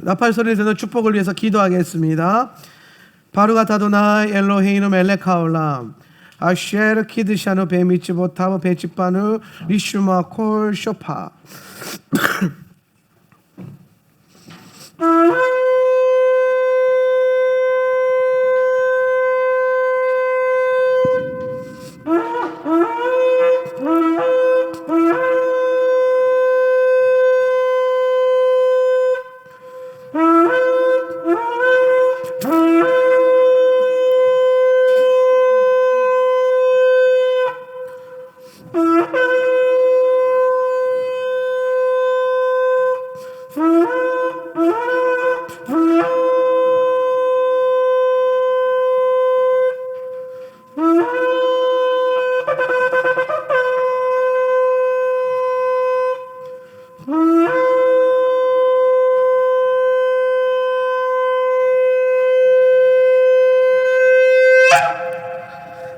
나팔 소리를 들어 축복을 위해서 기도하겠습니다. 바루가 타도나이 엘로헤이누 멜레카올람 아쉐르 키드샤누 베미치보타브 베치파누 리슈마 콜 쇼파.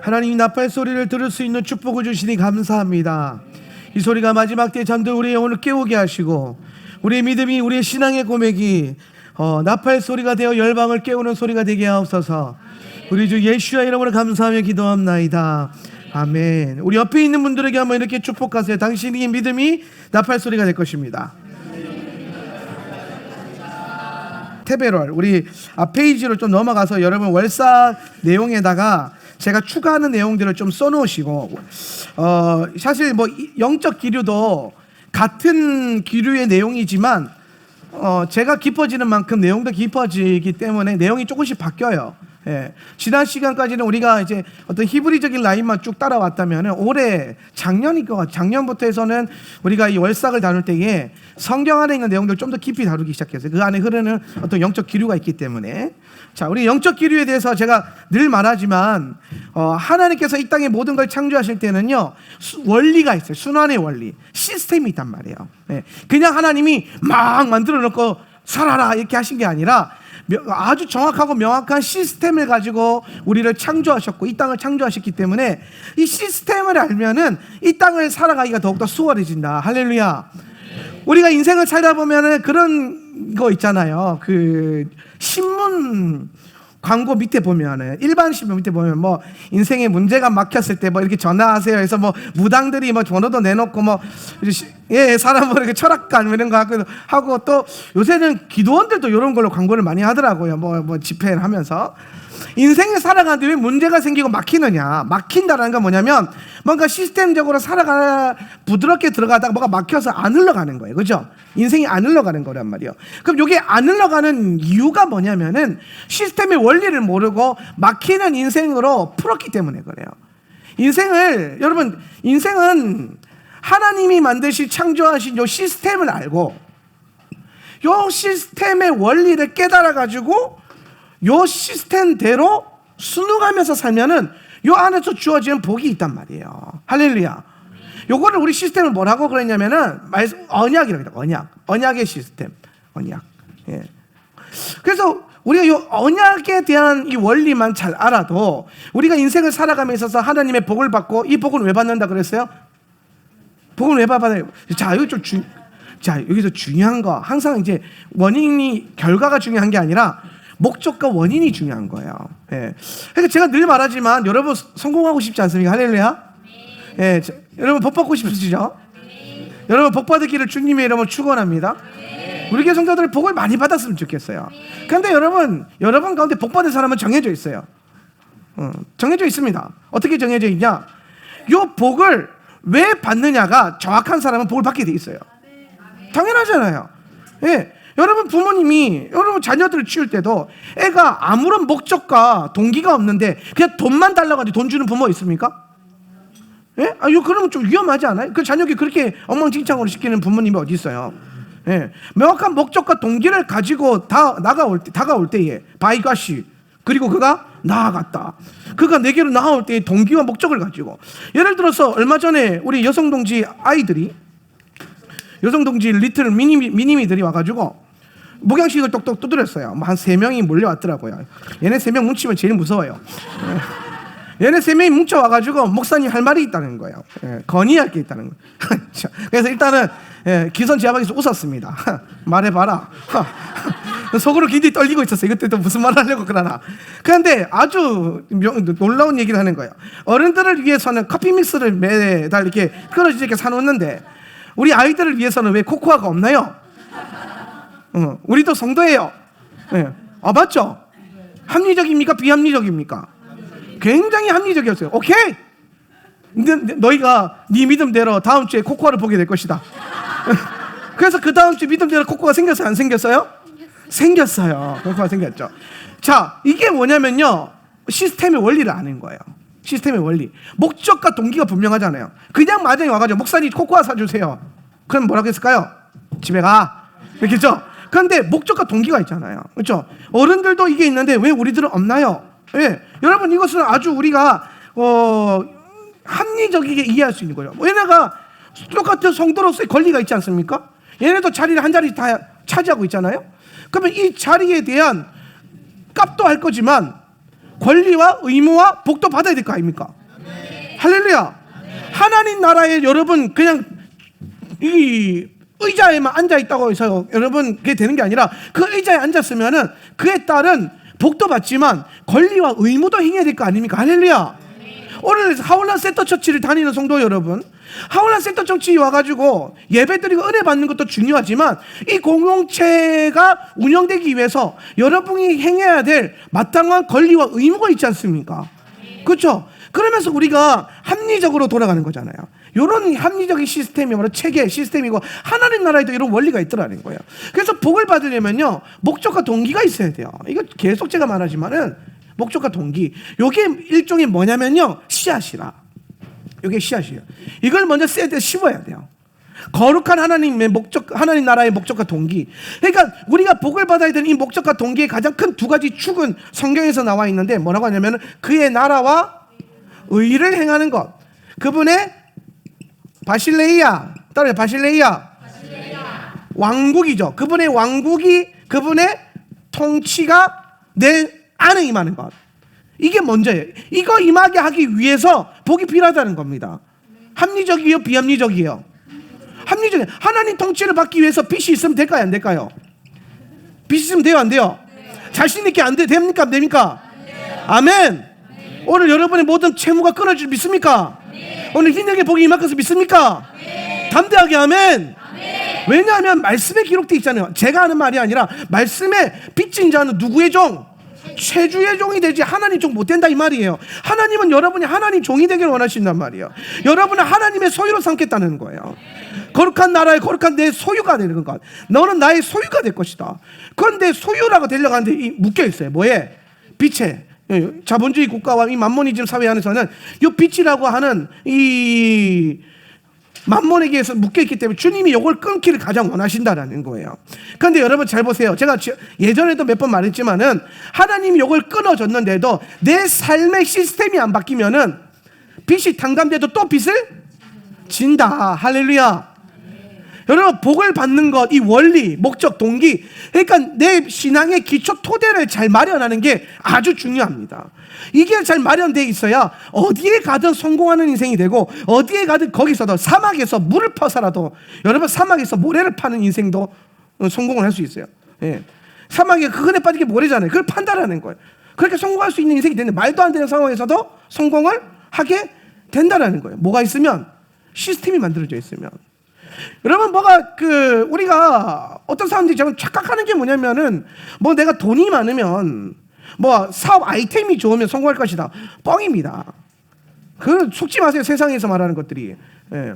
하나님 나팔 소리를 들을 수 있는 축복을 주시니 감사합니다. 이 소리가 마지막 때에 잠든 우리의 영혼을 깨우게 하시고 우리의 믿음이, 우리의 신앙의 고백이 나팔 소리가 되어 열방을 깨우는 소리가 되게 하옵소서. 우리 주 예수의 이름으로 감사하며 기도합나이다. 아멘. 우리 옆에 있는 분들에게 한번 이렇게 축복하세요. 당신의 믿음이 나팔 소리가 될 것입니다. 테베롤, 우리 페이지로 좀 넘어가서 여러분 월사 내용에다가 제가 추가하는 내용들을 좀 써놓으시고, 사실 뭐 영적 기류도 같은 기류의 내용이지만 제가 깊어지는 만큼 내용도 깊어지기 때문에 내용이 조금씩 바뀌어요. 예. 지난 시간까지는 우리가 이제 어떤 히브리적인 라인만 쭉 따라왔다면 올해 작년부터 해서는 우리가 이 월삭을 다룰 때에 성경 안에 있는 내용들 좀 더 깊이 다루기 시작했어요. 그 안에 흐르는 어떤 영적 기류가 있기 때문에. 자, 우리 영적 기류에 대해서 제가 늘 말하지만 하나님께서 이 땅에 모든 걸 창조하실 때는요 원리가 있어요. 순환의 원리, 시스템이 있단 말이에요. 예. 그냥 하나님이 막 만들어 놓고 살아라 이렇게 하신 게 아니라 아주 정확하고 명확한 시스템을 가지고 우리를 창조하셨고 이 땅을 창조하셨기 때문에 이 시스템을 알면은 이 땅을 살아가기가 더욱더 수월해진다. 할렐루야. 우리가 인생을 살다 보면은 그런 거 있잖아요. 그 신문 광고 밑에 보면은, 일반 신문 밑에 보면 뭐 인생에 문제가 막혔을 때 뭐 이렇게 전화하세요 해서 뭐 무당들이 뭐 번호도 내놓고 뭐 사람을 이렇게 철학관 이런 거 하고 또 요새는 기도원들도 이런 걸로 광고를 많이 하더라고요. 뭐 집회를 하면서. 인생을 살아가는데 왜 문제가 생기고 막히느냐? 막힌다라는 건 뭐냐면 뭔가 시스템적으로 부드럽게 들어가다가 뭐가 막혀서 안 흘러가는 거예요. 그죠? 인생이 안 흘러가는 거란 말이에요. 그럼 이게 안 흘러가는 이유가 뭐냐면은 시스템의 원리를 모르고 막히는 인생으로 풀었기 때문에 그래요. 여러분, 인생은 하나님이 만드신 창조하신 요 시스템을 알고 요 시스템의 원리를 깨달아가지고 요 시스템대로 순응하면서 살면은 요 안에서 주어지는 복이 있단 말이에요. 할렐루야. 요거를 우리 시스템을 뭐라고 그랬냐면은 언약이라고 해요. 언약의 시스템. 언약. 예. 그래서 우리가 요 언약에 대한 이 원리만 잘 알아도 우리가 인생을 살아가면서 있어서 하나님의 복을 받고, 이 복은 왜 받는다 그랬어요? 복은 왜 받아요? 자, 여기서 중요한 거, 항상 이제 결과가 중요한 게 아니라 목적과 원인이 중요한 거예요. 예. 그러니까 제가 늘 말하지만 여러분 성공하고 싶지 않습니까? 할렐루야. 예. 여러분 복 받고 싶으시죠? 여러분 복 받기를 주님의 이름으로 축원합니다. 우리 교회 성도들 복을 많이 받았으면 좋겠어요. 그런데 여러분 가운데 복 받은 사람은 정해져 있어요. 정해져 있습니다. 어떻게 정해져 있냐? 요 복을 왜 받느냐가 정확한 사람은 복을 받게 돼 있어요. 당연하잖아요. 예. 여러분 부모님이 여러분 자녀들을 키울 때도 애가 아무런 목적과 동기가 없는데 그냥 돈만 달라고 하는데 돈 주는 부모 있습니까? 예? 이거 그러면 좀 위험하지 않아요? 그 자녀에게 그렇게 엉망진창으로 시키는 부모님이 어디 있어요? 예. 명확한 목적과 동기를 가지고 다가올 때에 바이가시, 그리고 그가 나아갔다. 그가 내게로 나아올 때의 동기와 목적을 가지고, 예를 들어서 얼마 전에 우리 여성동지 리틀 미니미들이 와가지고 목양식을 똑똑 두드렸어요. 한 3명이 몰려왔더라고요. 얘네 3명 뭉치면 제일 무서워요. 얘네 3명이 뭉쳐와가지고 목사님 할 말이 있다는 거예요. 건의할 게 있다는 거예요. 그래서 일단은 기선제압하기 위해서 웃었습니다. 말해봐라. 속으로 굉장히 떨리고 있었어요. 이것도 무슨 말을 하려고 그러나. 그런데 아주 놀라운 얘기를 하는 거예요. 어른들을 위해서는 커피 믹스를 매달 이렇게 끊어지게 사놓는데 우리 아이들을 위해서는 왜 코코아가 없나요? 우리도 성도예요. 네. 아, 맞죠? 합리적입니까? 비합리적입니까? 굉장히 합리적이었어요. 오케이. 근데 너희가 네 믿음대로 다음 주에 코코아를 보게 될 것이다. 그래서 그 다음 주 믿음대로 코코아가 생겼어요? 안 생겼어요? 생겼어요. 코코아가 생겼죠. 자, 이게 뭐냐면요, 시스템의 원리를 아는 거예요. 시스템의 원리. 목적과 동기가 분명하잖아요. 그냥 마장에 와가지고 목사님 코코아 사주세요. 그럼 뭐라고 했을까요? 집에 가. 이렇게죠. 그런데 목적과 동기가 있잖아요. 그렇죠? 어른들도 이게 있는데 왜 우리들은 없나요? 예. 여러분, 이것은 아주 우리가 합리적이게 이해할 수 있는 거예요. 얘네가 똑같은 성도로서의 권리가 있지 않습니까? 얘네도 자리를 한 자리 다 차지하고 있잖아요. 그러면 이 자리에 대한 값도 할 거지만 권리와 의무와 복도 받아야 될 거 아닙니까? 네. 할렐루야. 네. 하나님 나라에 여러분 그냥 이 의자에만 앉아 있다고 해서 여러분 그게 되는 게 아니라 그 의자에 앉았으면은 그에 따른 복도 받지만 권리와 의무도 행해야 될 거 아닙니까? 할렐루야. 오늘 하울란 센터 처치를 다니는 성도 여러분, 하울란 센터 처치 와가지고 예배드리고 은혜 받는 것도 중요하지만 이 공동체가 운영되기 위해서 여러분이 행해야 될 마땅한 권리와 의무가 있지 않습니까? 그렇죠? 그러면서 우리가 합리적으로 돌아가는 거잖아요. 이런 합리적인 시스템이 바로 체계 시스템이고 하나님 나라에도 이런 원리가 있더라는 거예요. 그래서 복을 받으려면요, 목적과 동기가 있어야 돼요. 이거 계속 제가 말하지만은 목적과 동기, 요게 일종의 뭐냐면요, 씨앗이라. 요게 씨앗이에요. 이걸 먼저 쎄대 심어야 돼요. 거룩한 하나님의 목적, 하나님 나라의 목적과 동기. 그러니까 우리가 복을 받아야 되는 이 목적과 동기의 가장 큰 두 가지 축은 성경에서 나와 있는데 뭐라고 하냐면 그의 나라와 의를 행하는 것. 그분의 바실레이아, 따라해. 바실레이아. 왕국이죠. 그분의 왕국이, 그분의 통치가 내 안에 임하는 것. 이게 먼저예요. 이거 임하게 하기 위해서 복이 필요하다는 겁니다. 합리적이에요? 비합리적이에요? 합리적이에요. 하나님 통치를 받기 위해서 빚이 있으면 될까요? 안 될까요? 빚이 있으면 돼요? 안 돼요? 자신 있게 안 돼? 됩니까? 안 됩니까? 아멘. 오늘 여러분의 모든 채무가 끊어질 믿습니까? 오늘 흰역의 복이 임할 것을 믿습니까? 담대하게 아멘. 왜냐하면 말씀에 기록되어 있잖아요. 제가 하는 말이 아니라 말씀에 빚진 자는 누구의 종? 최주의 종이 되지 하나님 종 못 된다 이 말이에요. 하나님은 여러분이 하나님 종이 되기를 원하신단 말이에요. 여러분은 하나님의 소유로 삼겠다는 거예요. 거룩한 나라의 거룩한 내 소유가 되는 것. 너는 나의 소유가 될 것이다. 그런데 소유라고 되려고 하는데 묶여 있어요. 뭐에? 빚에. 자본주의 국가와 이 만모니즘 사회 안에서는 이 빚이라고 하는 이 만몬에게 의해서 묶여있기 때문에 주님이 이걸 끊기를 가장 원하신다라는 거예요. 그런데 여러분 잘 보세요. 제가 예전에도 몇 번 말했지만은 하나님이 이걸 끊어줬는데도 내 삶의 시스템이 안 바뀌면은 빚이 탕감돼도 또 빚을 진다. 할렐루야. 여러분 복을 받는 것, 이 원리, 목적, 동기, 그러니까 내 신앙의 기초 토대를 잘 마련하는 게 아주 중요합니다. 이게 잘 마련되어 있어야 어디에 가든 성공하는 인생이 되고 어디에 가든 거기서도 사막에서 물을 퍼서라도 여러분 사막에서 모래를 파는 인생도 성공을 할 수 있어요. 예. 사막에 그건에 빠진 게 모래잖아요. 그걸 판다라는 거예요. 그렇게 성공할 수 있는 인생이 되는데 말도 안 되는 상황에서도 성공을 하게 된다라는 거예요. 뭐가 있으면? 시스템이 만들어져 있으면. 여러분 우리가 어떤 사람들이 좀 착각하는 게 뭐냐면은 뭐 내가 돈이 많으면 뭐 사업 아이템이 좋으면 성공할 것이다. 뻥입니다. 그 속지 마세요. 세상에서 말하는 것들이. 예.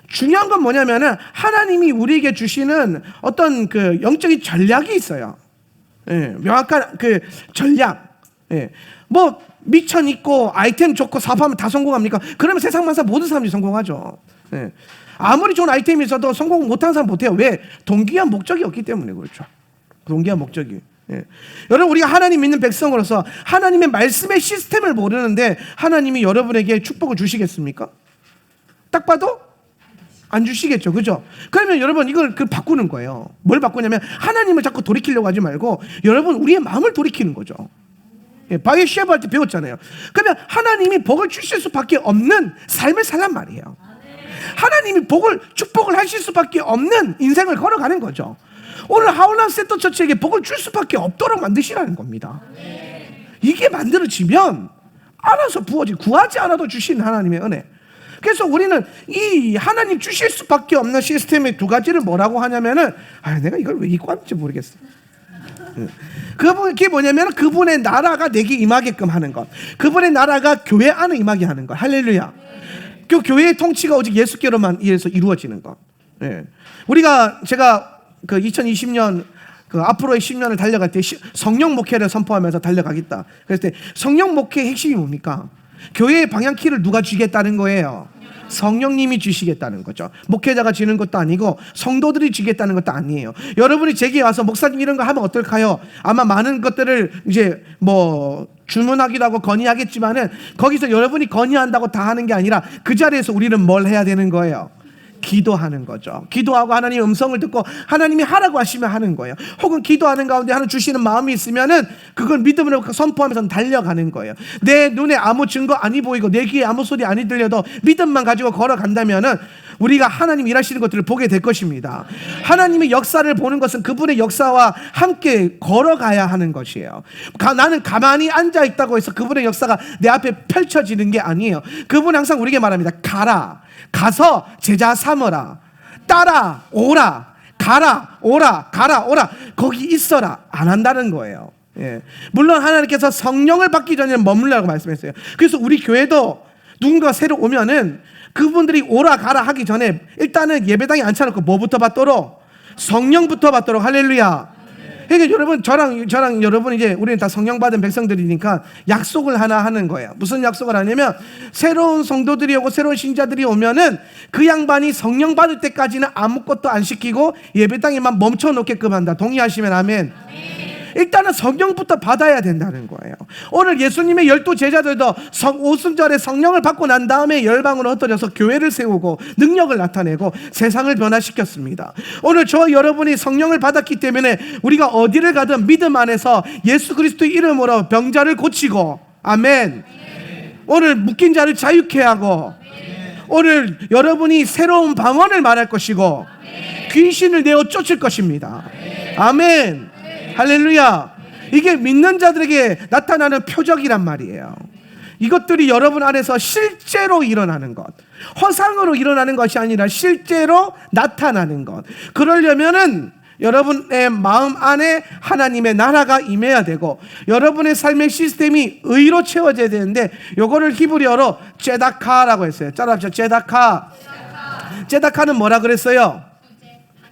중요한 건 뭐냐면은 하나님이 우리에게 주시는 어떤 그 영적인 전략이 있어요. 예. 명확한 그 전략. 예. 뭐 미천 있고 아이템 좋고 사업하면 다 성공합니까? 그러면 세상 만사 모든 사람들이 성공하죠. 예. 아무리 좋은 아이템이 있어도 성공 못하는 사람 못해요. 왜? 동기와 목적이 없기 때문에 그렇죠. 동기와 목적이. 예. 여러분 우리가 하나님 믿는 백성으로서 하나님의 말씀의 시스템을 모르는데 하나님이 여러분에게 축복을 주시겠습니까? 딱 봐도 안 주시겠죠. 그죠? 그러면 여러분 이걸 바꾸는 거예요. 뭘 바꾸냐면 하나님을 자꾸 돌이키려고 하지 말고 여러분 우리의 마음을 돌이키는 거죠. 예, 바이오 쉐브 할 때 배웠잖아요. 그러면 하나님이 복을 주실 수밖에 없는 삶을 살란 말이에요. 하나님이 축복을 하실 수밖에 없는 인생을 걸어가는 거죠. 오늘 하울란 센터 처치에게 복을 줄 수밖에 없도록 만드시라는 겁니다. 이게 만들어지면 알아서 부어지, 구하지 않아도 주신 하나님의 은혜. 그래서 우리는 이 하나님 주실 수밖에 없는 시스템의 두 가지를 뭐라고 하냐면은, 내가 이걸 왜 입고 왔는지 모르겠어. 그게 뭐냐면 그분의 나라가 내게 임하게끔 하는 것, 그분의 나라가 교회 안에 임하게 하는 것. 할렐루야. 그 교회의 통치가 오직 예수께로만 의해서 이루어지는 것. 제가 그 2020년 그 앞으로의 10년을 달려갈 때 성령 목회를 선포하면서 달려가겠다 그랬을 때, 성령 목회의 핵심이 뭡니까? 교회의 방향키를 누가 주겠다는 거예요? 성령님이 주시겠다는 거죠. 목회자가 주는 것도 아니고 성도들이 주겠다는 것도 아니에요. 여러분이 제게 와서 목사님 이런 거 하면 어떨까요? 아마 많은 것들을 이제 뭐 주문하기도 하고 건의하겠지만은, 거기서 여러분이 건의한다고 다 하는 게 아니라 그 자리에서 우리는 뭘 해야 되는 거예요? 기도하는 거죠. 기도하고 하나님의 음성을 듣고 하나님이 하라고 하시면 하는 거예요. 혹은 기도하는 가운데 하나님 주시는 마음이 있으면은 그걸 믿음으로 선포하면서 달려가는 거예요. 내 눈에 아무 증거 아니 보이고 내 귀에 아무 소리 아니 들려도 믿음만 가지고 걸어간다면은 우리가 하나님 일하시는 것들을 보게 될 것입니다. 하나님의 역사를 보는 것은 그분의 역사와 함께 걸어가야 하는 것이에요. 나는 가만히 앉아 있다고 해서 그분의 역사가 내 앞에 펼쳐지는 게 아니에요. 그분은 항상 우리에게 말합니다. 가서 제자 삼으라. 따라오라. 가라 오라. 거기 있어라. 안 한다는 거예요. 물론 하나님께서 성령을 받기 전에 머물라고 말씀했어요. 그래서 우리 교회도 누군가 새로 오면은 그분들이 오라 가라 하기 전에 일단은 예배당에 앉혀놓고 뭐부터 받도록? 성령부터 받도록. 할렐루야. 그러니까 여러분, 저랑 여러분, 이제 우리는 다 성령 받은 백성들이니까 약속을 하나 하는 거예요. 무슨 약속을 하냐면, 새로운 성도들이 오고 새로운 신자들이 오면은 그 양반이 성령 받을 때까지는 아무것도 안 시키고 예배당에만 멈춰 놓게끔 한다. 동의하시면 아멘. 일단은 성령부터 받아야 된다는 거예요. 오늘 예수님의 12 제자들도 오순절에 성령을 받고 난 다음에 열방으로 흩어져서 교회를 세우고 능력을 나타내고 세상을 변화시켰습니다. 오늘 저와 여러분이 성령을 받았기 때문에 우리가 어디를 가든 믿음 안에서 예수 그리스도의 이름으로 병자를 고치고, 아멘. 오늘 묶인 자를 자유케 하고, 오늘 여러분이 새로운 방언을 말할 것이고, 귀신을 내어 쫓을 것입니다. 아멘. 할렐루야. 이게 믿는 자들에게 나타나는 표적이란 말이에요. 이것들이 여러분 안에서 실제로 일어나는 것, 허상으로 일어나는 것이 아니라 실제로 나타나는 것. 그러려면은 여러분의 마음 안에 하나님의 나라가 임해야 되고, 여러분의 삶의 시스템이 의로 채워져야 되는데, 요거를 히브리어로 제다카라고 했어요. 따라합시다. 제다카는 뭐라 그랬어요?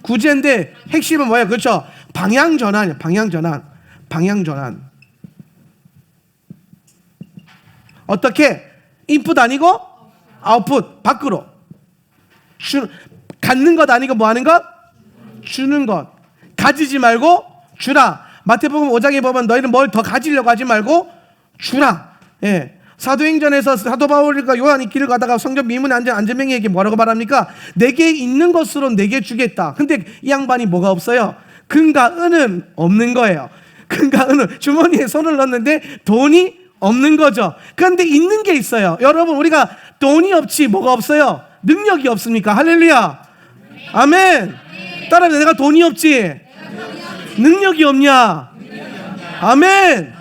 구제인데 핵심은 뭐예요? 그렇죠? 방향전환이에요. 방향전환. 어떻게? 인풋 아니고 아웃풋, 밖으로. 갖는 것 아니고 뭐 하는 것? 주는 것. 가지지 말고 주라. 마태복음 5장에 보면 너희는 뭘 더 가지려고 하지 말고 주라. 사도행전에서 사도 바울과 요한이 길을 가다가 성전 미문에 앉은 안전병이에게 뭐라고 말합니까? 내게 있는 것으로 내게 주겠다. 근데 이 양반이 뭐가 없어요? 금과 은은 없는 거예요. 금과 은은 주머니에 손을 넣었는데 돈이 없는 거죠. 그런데 있는 게 있어요. 여러분, 우리가 돈이 없지 뭐가 없어요? 능력이 없습니까? 할렐루야. 아멘. 따라서 내가 돈이 없지 능력이 없냐? 아멘.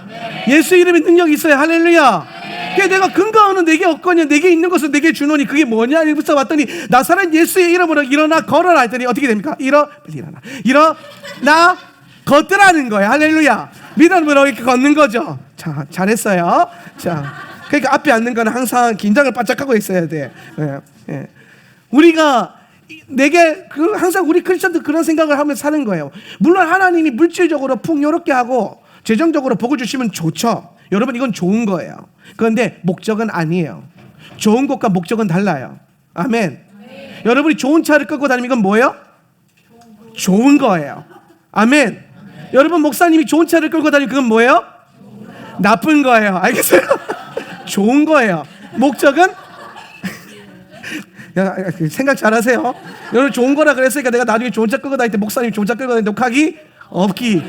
예수 이름에 능력이 있어요. 할렐루야. 내가 근거 없는 내게 없거냐, 내게 있는 것은 내게 주노니 그게 뭐냐? 일부터 봤더니 나사렛 예수의 이름으로 일어나 걸어라 했더니 어떻게 됩니까? 일어나 걷더라는 거예요. 할렐루야. 믿음으로 이렇게 걷는 거죠. 자, 잘했어요. 자, 그러니까 앞에 앉는 거는 항상 긴장을 바짝 하고 있어야 돼. 우리가 항상 우리 크리스천들 그런 생각을 하면서 사는 거예요. 물론 하나님이 물질적으로 풍요롭게 하고 재정적으로 복을 주시면 좋죠. 여러분, 이건 좋은 거예요. 그런데 목적은 아니에요. 좋은 것과 목적은 달라요. 아멘. 여러분이 좋은 차를 끌고 다니면 이건 뭐예요? 좋은 거예요. 아멘. 여러분, 목사님이 좋은 차를 끌고 다니면 그건 뭐예요? 나쁜 거예요. 알겠어요? 좋은 거예요. 목적은 생각 잘하세요. 여러분, 좋은 거라 그랬으니까 내가 나중에 좋은 차 끌고 다닐 때 목사님이 좋은 차 끌고 다니는 녹화기 없기.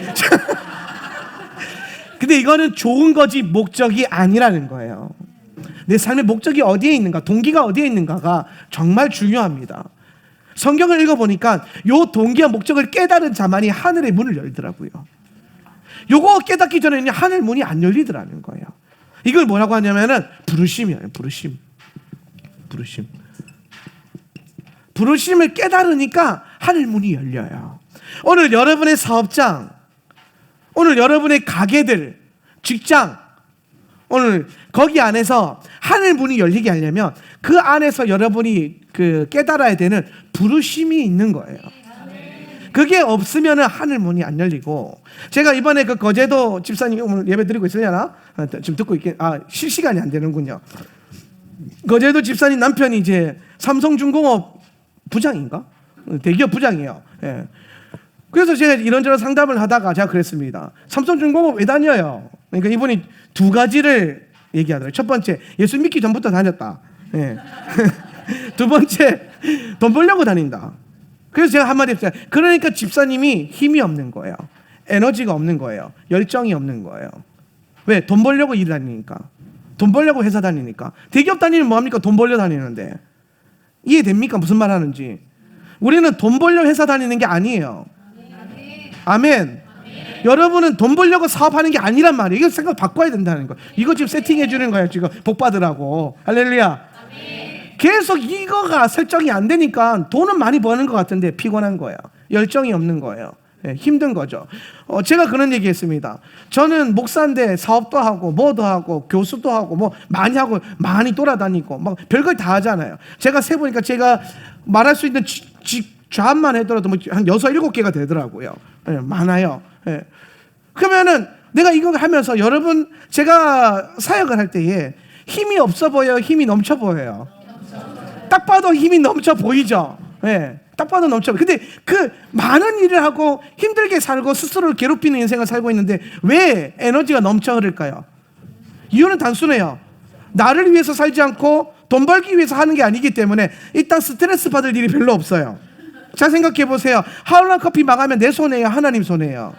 근데 이거는 좋은 거지 목적이 아니라는 거예요. 내 삶의 목적이 어디에 있는가, 동기가 어디에 있는가가 정말 중요합니다. 성경을 읽어보니까 요 동기와 목적을 깨달은 자만이 하늘의 문을 열더라고요. 요거 깨닫기 전에는 하늘 문이 안 열리더라는 거예요. 이걸 뭐라고 하냐면은 부르심이에요. 부르심을 깨달으니까 하늘 문이 열려요. 오늘 여러분의 사업장, 오늘 여러분의 가게들, 직장, 오늘 거기 안에서 하늘 문이 열리게 하려면 그 안에서 여러분이 깨달아야 되는 부르심이 있는 거예요. 그게 없으면 하늘 문이 안 열리고, 제가 이번에 거제도 집사님이 오늘 예배 드리고 있으려나? 지금 듣고 있긴, 실시간이 안 되는군요. 거제도 집사님 남편이 이제 삼성중공업 부장인가? 대기업 부장이에요. 예. 그래서 제가 이런저런 상담을 하다가 제가 그랬습니다. 삼성중공업 왜 다녀요? 그러니까 이분이 두 가지를 얘기하더라고요. 첫 번째, 예수 믿기 전부터 다녔다. 예. 두 번째, 돈 벌려고 다닌다. 그래서 제가 한마디 했어요. 그러니까 집사님이 힘이 없는 거예요. 에너지가 없는 거예요. 열정이 없는 거예요. 왜? 돈 벌려고 일 다니니까. 돈 벌려고 회사 다니니까. 대기업 다니면 뭐합니까? 돈 벌려 다니는데. 이해됩니까? 무슨 말 하는지. 우리는 돈 벌려 회사 다니는 게 아니에요. 아멘. 여러분은 돈 벌려고 사업하는 게 아니란 말이에요. 이거 생각 바꿔야 된다는 거예요. 이거 지금 세팅해 주는 거예요. 지금 복 받으라고. 할렐루야. 계속 이거가 설정이 안 되니까 돈은 많이 버는 것 같은데 피곤한 거예요. 열정이 없는 거예요. 네, 힘든 거죠. 제가 그런 얘기 했습니다. 저는 목사인데 사업도 하고 뭐도 하고 교수도 하고 뭐 많이 하고 많이 돌아다니고 막 별걸 다 하잖아요. 제가 세보니까 제가 말할 수 있는 잡만 해더라도 한 6, 7개가 되더라고요. 네, 많아요. 네. 그러면은 내가 이거 하면서 여러분, 제가 사역을 할 때에 힘이 없어 보여요? 힘이 넘쳐 보여요? 딱 봐도 힘이 넘쳐 보이죠? 네, 딱 봐도 넘쳐 보여요. 근데 그 많은 일을 하고 힘들게 살고 스스로를 괴롭히는 인생을 살고 있는데 왜 에너지가 넘쳐 흐를까요? 이유는 단순해요. 나를 위해서 살지 않고 돈 벌기 위해서 하는 게 아니기 때문에 일단 스트레스 받을 일이 별로 없어요. 잘 생각해 보세요. 하울란 커피 망하면 내 손해예요? 하나님 손해예요?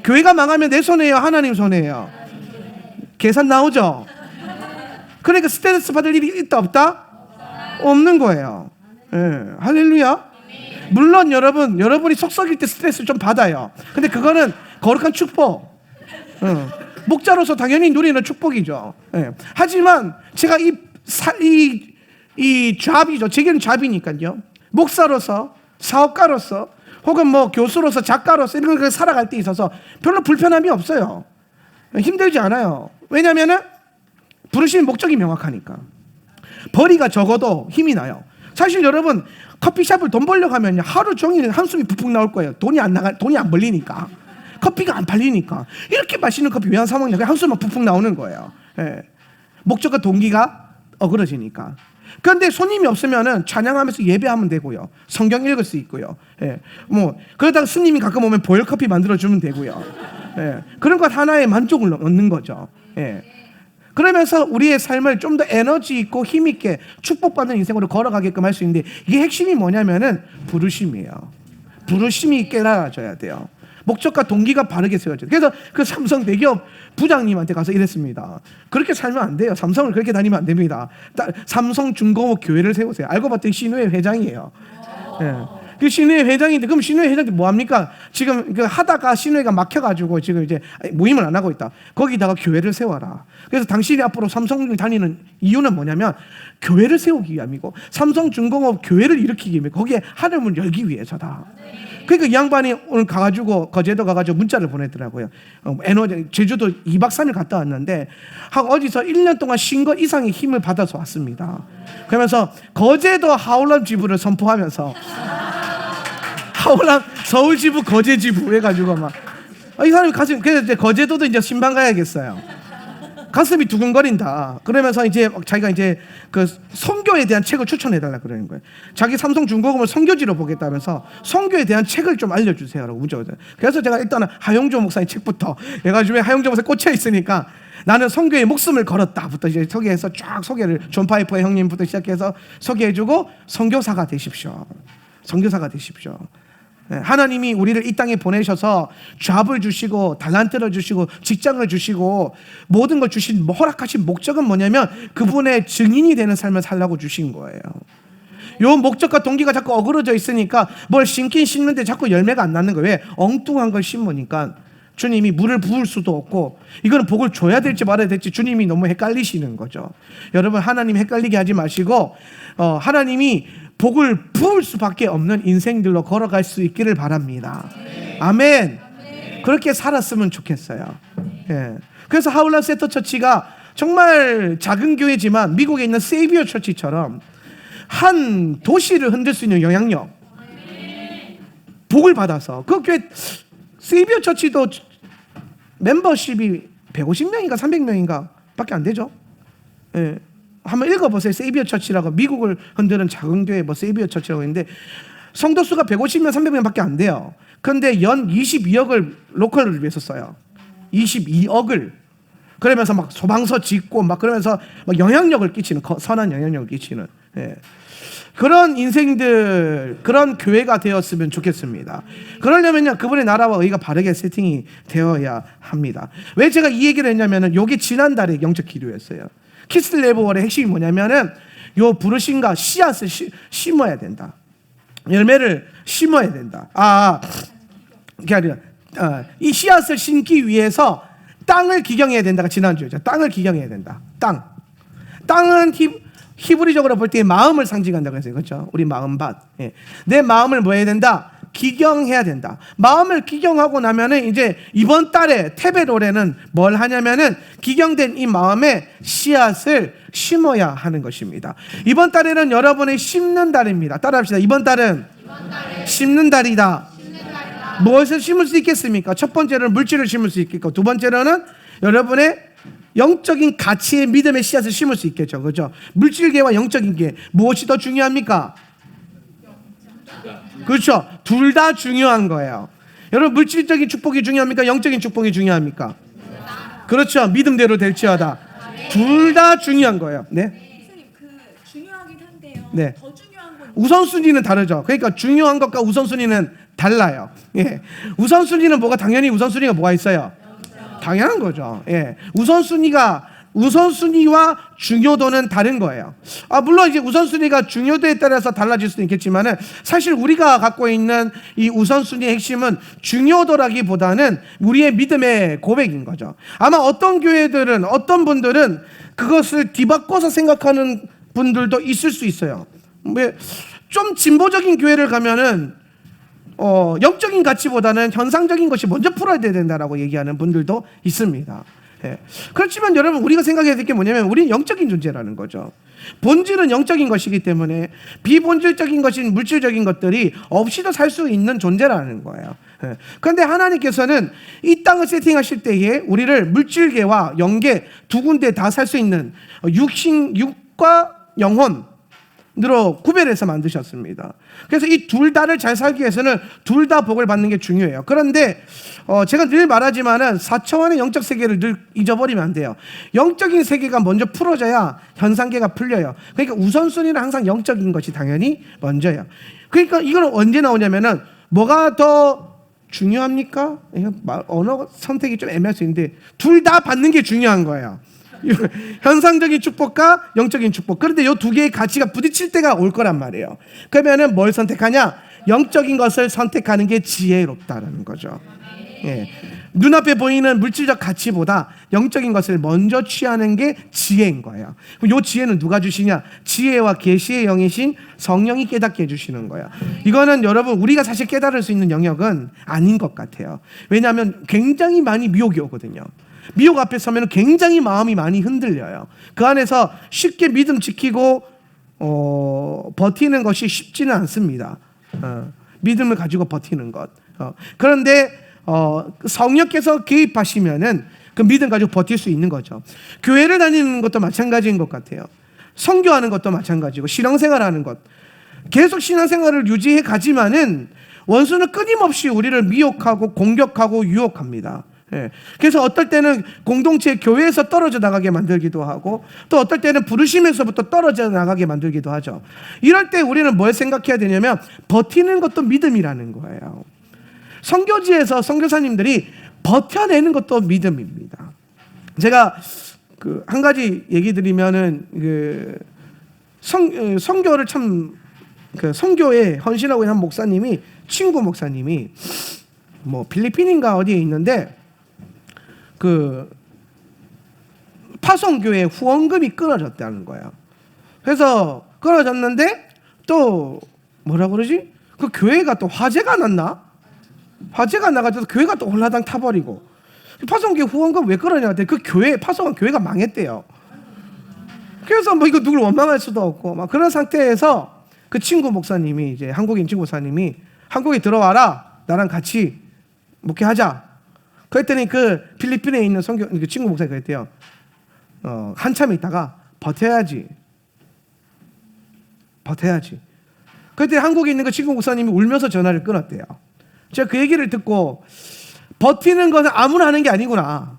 교회가 망하면 내 손해예요? 하나님 손해예요? 계산 나오죠? 그러니까 스트레스 받을 일이 있다 없다? 없는 거예요. 예, 할렐루야. 물론 여러분이 속 썩일 때 스트레스 좀 받아요. 근데 그거는 거룩한 축복. 목자로서 당연히 누리는 축복이죠. 예. 하지만 제가 이 잡이죠. 제게는 잡이니까요. 목사로서, 사업가로서, 혹은 뭐 교수로서, 작가로서 이런 걸 살아갈 때 있어서 별로 불편함이 없어요. 힘들지 않아요. 왜냐하면은 부르시는 목적이 명확하니까. 벌이가 적어도 힘이 나요. 사실 여러분, 커피숍을 돈 벌려고 하면 하루 종일 한숨이 푹푹 나올 거예요. 돈이 안 벌리니까. 커피가 안 팔리니까. 이렇게 맛있는 커피 왜 안 사 먹냐? 한숨만 푹푹 나오는 거예요. 예. 목적과 동기가 어그러지니까. 그런데 손님이 없으면은 찬양하면서 예배하면 되고요. 성경 읽을 수 있고요. 예. 뭐 그러다가 스님이 가끔 오면 보일 커피 만들어 주면 되고요. 예. 그런 것 하나에 만족을 얻는 거죠. 예. 그러면서 우리의 삶을 좀 더 에너지 있고 힘 있게 축복받는 인생으로 걸어가게끔 할 수 있는데, 이게 핵심이 뭐냐면은 부르심이에요. 부르심이 깨달아져야 돼요. 목적과 동기가 바르게 세워져요. 그래서 그 삼성 대기업 부장님한테 가서 이랬습니다. 그렇게 살면 안 돼요. 삼성을 그렇게 다니면 안 됩니다. 삼성중공업 교회를 세우세요. 알고 봤더니 신우회 회장이에요. 예. 그 신우회 회장인데, 그럼 신우회 회장이 뭐 합니까? 지금 하다가 신우회가 막혀가지고 지금 이제 모임을 안 하고 있다. 거기다가 교회를 세워라. 그래서 당신이 앞으로 삼성을 다니는 이유는 뭐냐면 교회를 세우기 위함이고, 삼성중공업 교회를 일으키기 위해 거기에 하늘문을 열기 위해서다. 그러니까 이 양반이 오늘 가가지고 거제도 가가지고 문자를 보내더라고요. 에너지 제주도 2박 3일 갔다 왔는데 어디서 1년 동안 쉰 것 이상의 힘을 받아서 왔습니다. 그러면서 거제도 하울람 지부를 선포하면서 하울람 서울 지부, 거제 지부 해가지고 막 이 사람이 가슴, 그래서 이제 거제도도 이제 신방 가야겠어요. 가슴이 두근거린다. 그러면서 이제 자기가 이제 그 선교에 대한 책을 추천해달라 그러는 거예요. 자기 삼성중공업을 선교지로 보겠다면서 선교에 대한 책을 좀 알려주세요라고 문자가 왔어요. 그래서 제가 일단은 하용조 목사님 책부터 해가지고 하용조 목사 꽂혀 있으니까 나는 선교에 목숨을 걸었다부터 이제 소개해서 쫙 소개를, 존 파이퍼 형님부터 시작해서 소개해주고 선교사가 되십시오. 선교사가 되십시오. 하나님이 우리를 이 땅에 보내셔서 잡을 주시고 달란트를 주시고 직장을 주시고 모든 걸 허락하신 목적은 뭐냐면 그분의 증인이 되는 삶을 살라고 주신 거예요. 요 목적과 동기가 자꾸 어그러져 있으니까 뭘 심긴 심는데 자꾸 열매가 안 나는 거예요. 왜? 엉뚱한 걸 심으니까 주님이 물을 부을 수도 없고, 이거는 복을 줘야 될지 말아야 될지 주님이 너무 헷갈리시는 거죠. 여러분, 하나님 헷갈리게 하지 마시고 하나님이 복을 부을 수밖에 없는 인생들로 걸어갈 수 있기를 바랍니다. 아멘. 그렇게 살았으면 좋겠어요. 예. 그래서 하울라 세터 처치가 정말 작은 교회지만 미국에 있는 세이비어 처치처럼 한 도시를 흔들 수 있는 영향력, 복을 받아서, 그 교회 세이비어 처치도 멤버십이 150명인가 300명인가 밖에 안 되죠. 예. 한번 읽어보세요. 세이비어 처치라고, 미국을 흔드는 작은 교회 뭐 세이비어 처치라고 있는데 성도 수가 150명 300명 밖에 안 돼요. 그런데 연 22억을 로컬을 위해서 써요. 22억을. 그러면서 막 소방서 짓고 막 그러면서 막 영향력을 끼치는, 선한 영향력을 끼치는, 예. 그런 인생들, 그런 교회가 되었으면 좋겠습니다. 그러려면요, 그분의 나라와 의가 바르게 세팅이 되어야 합니다. 왜 제가 이 얘기를 했냐면은 요게 지난달에 영적 기도였어요. 키스레브월의 핵심이 뭐냐면은 요 부르심과 씨앗을 심어야 된다. 열매를 심어야 된다. 그게 아니라 이 씨앗을 심기 위해서 땅을 기경해야 된다가 지난주였죠. 땅을 기경해야 된다. 땅은 히브리적으로 볼 때 마음을 상징한다고 했어요. 그렇죠? 우리 마음밭. 예. 내 마음을 뭐 해야 된다? 기경해야 된다. 마음을 기경하고 나면은 이제 이번 달에 테베롤에는 뭘 하냐면은 기경된 이 마음에 씨앗을 심어야 하는 것입니다. 이번 달에는 여러분의 심는 달입니다. 따라합시다. 이번 달은 심는 달이다. 무엇을 심을 수 있겠습니까? 첫 번째로는 물질을 심을 수 있겠고, 두 번째로는 여러분의 영적인 가치의 믿음의 씨앗을 심을 수 있겠죠. 그렇죠? 물질계와 영적인 게 무엇이 더 중요합니까? 그렇죠. 둘 다 중요한 거예요. 여러분, 물질적인 축복이 중요합니까? 영적인 축복이 중요합니까? 그렇죠. 믿음대로 될지어다. 둘 다 중요한 거예요. 네. 선생님, 그 중요하긴 한데요. 네. 더 중요한 건 우선순위는 다르죠. 그러니까 중요한 것과 우선순위는 달라요. 예. 우선순위는 당연히 우선순위가 뭐가 있어요? 당연한 거죠. 예. 우선순위와 중요도는 다른 거예요. 물론 이제 우선순위가 중요도에 따라서 달라질 수도 있겠지만은, 사실 우리가 갖고 있는 이 우선순위의 핵심은 중요도라기보다는 우리의 믿음의 고백인 거죠. 아마 어떤 교회들은, 어떤 분들은 그것을 뒤바꿔서 생각하는 분들도 있을 수 있어요. 좀 진보적인 교회를 가면은 영적인 가치보다는 현상적인 것이 먼저 풀어야 된다라고 얘기하는 분들도 있습니다. 예. 그렇지만 여러분, 우리가 생각해야 될 게 뭐냐면 우리는 영적인 존재라는 거죠. 본질은 영적인 것이기 때문에 비본질적인 것인 물질적인 것들이 없이도 살 수 있는 존재라는 거예요. 예. 그런데 하나님께서는 이 땅을 세팅하실 때에 우리를 물질계와 영계 두 군데 다 살 수 있는 육과 영혼으로 구별해서 만드셨습니다. 그래서 이 둘 다를 잘 살기 위해서는 둘 다 복을 받는 게 중요해요. 그런데 제가 늘 말하지만은 4차원의 영적 세계를 늘 잊어버리면 안 돼요. 영적인 세계가 먼저 풀어져야 현상계가 풀려요. 그러니까 우선순위는 항상 영적인 것이 당연히 먼저예요. 그러니까 이건 언제 나오냐면은 뭐가 더 중요합니까? 언어 선택이 좀 애매할 수 있는데 둘 다 받는 게 중요한 거예요. 현상적인 축복과 영적인 축복. 그런데 이 두 개의 가치가 부딪힐 때가 올 거란 말이에요. 그러면은 뭘 선택하냐? 영적인 것을 선택하는 게 지혜롭다라는 거죠. 예. 눈앞에 보이는 물질적 가치보다 영적인 것을 먼저 취하는 게 지혜인 거예요. 그럼 이 지혜는 누가 주시냐? 지혜와 계시의 영이신 성령이 깨닫게 해주시는 거예요. 이거는 여러분, 우리가 사실 깨달을 수 있는 영역은 아닌 것 같아요. 왜냐하면 굉장히 많이 미혹이 오거든요. 미혹 앞에 서면 굉장히 마음이 많이 흔들려요. 그 안에서 쉽게 믿음 지키고 버티는 것이 쉽지는 않습니다. 믿음을 가지고 버티는 것. 그런데 성령께서 개입하시면은 그 믿음 가지고 버틸 수 있는 거죠. 교회를 다니는 것도 마찬가지인 것 같아요. 선교하는 것도 마찬가지고, 신앙생활하는 것, 계속 신앙생활을 유지해 가지만은 원수는 끊임없이 우리를 미혹하고 공격하고 유혹합니다. 예. 그래서 어떨 때는 공동체 교회에서 떨어져 나가게 만들기도 하고, 또 어떨 때는 부르심에서부터 떨어져 나가게 만들기도 하죠. 이럴 때 우리는 뭘 생각해야 되냐면 버티는 것도 믿음이라는 거예요. 선교지에서 선교사님들이 버텨내는 것도 믿음입니다. 제가 한 가지 얘기 드리면은 선교를 참 그 선교에 헌신하고 있는 한 목사님이, 친구 목사님이 뭐 필리핀인가 어디에 있는데 그 파송교회 후원금이 끊어졌다는 거예요. 그래서 끊어졌는데 또 뭐라 그러지? 그 교회가 또 화재가 났나? 화재가 나가지고 교회가 또 홀라당 타버리고, 파송교회 후원금 왜 끊어냐 했더니 그 교회, 파송한 교회가 망했대요. 그래서 뭐 이거 누굴 원망할 수도 없고 막 그런 상태에서 그 친구 목사님이, 이제 한국인 친구 목사님이 한국에 들어와라, 나랑 같이 목회하자. 그랬더니 그 필리핀에 있는 선교 그 친구 목사님이 그랬대요. 한참 있다가 버텨야지. 그때 한국에 있는 그 친구 목사님이 울면서 전화를 끊었대요. 제가 그 얘기를 듣고, 버티는 것은 아무나 하는 게 아니구나.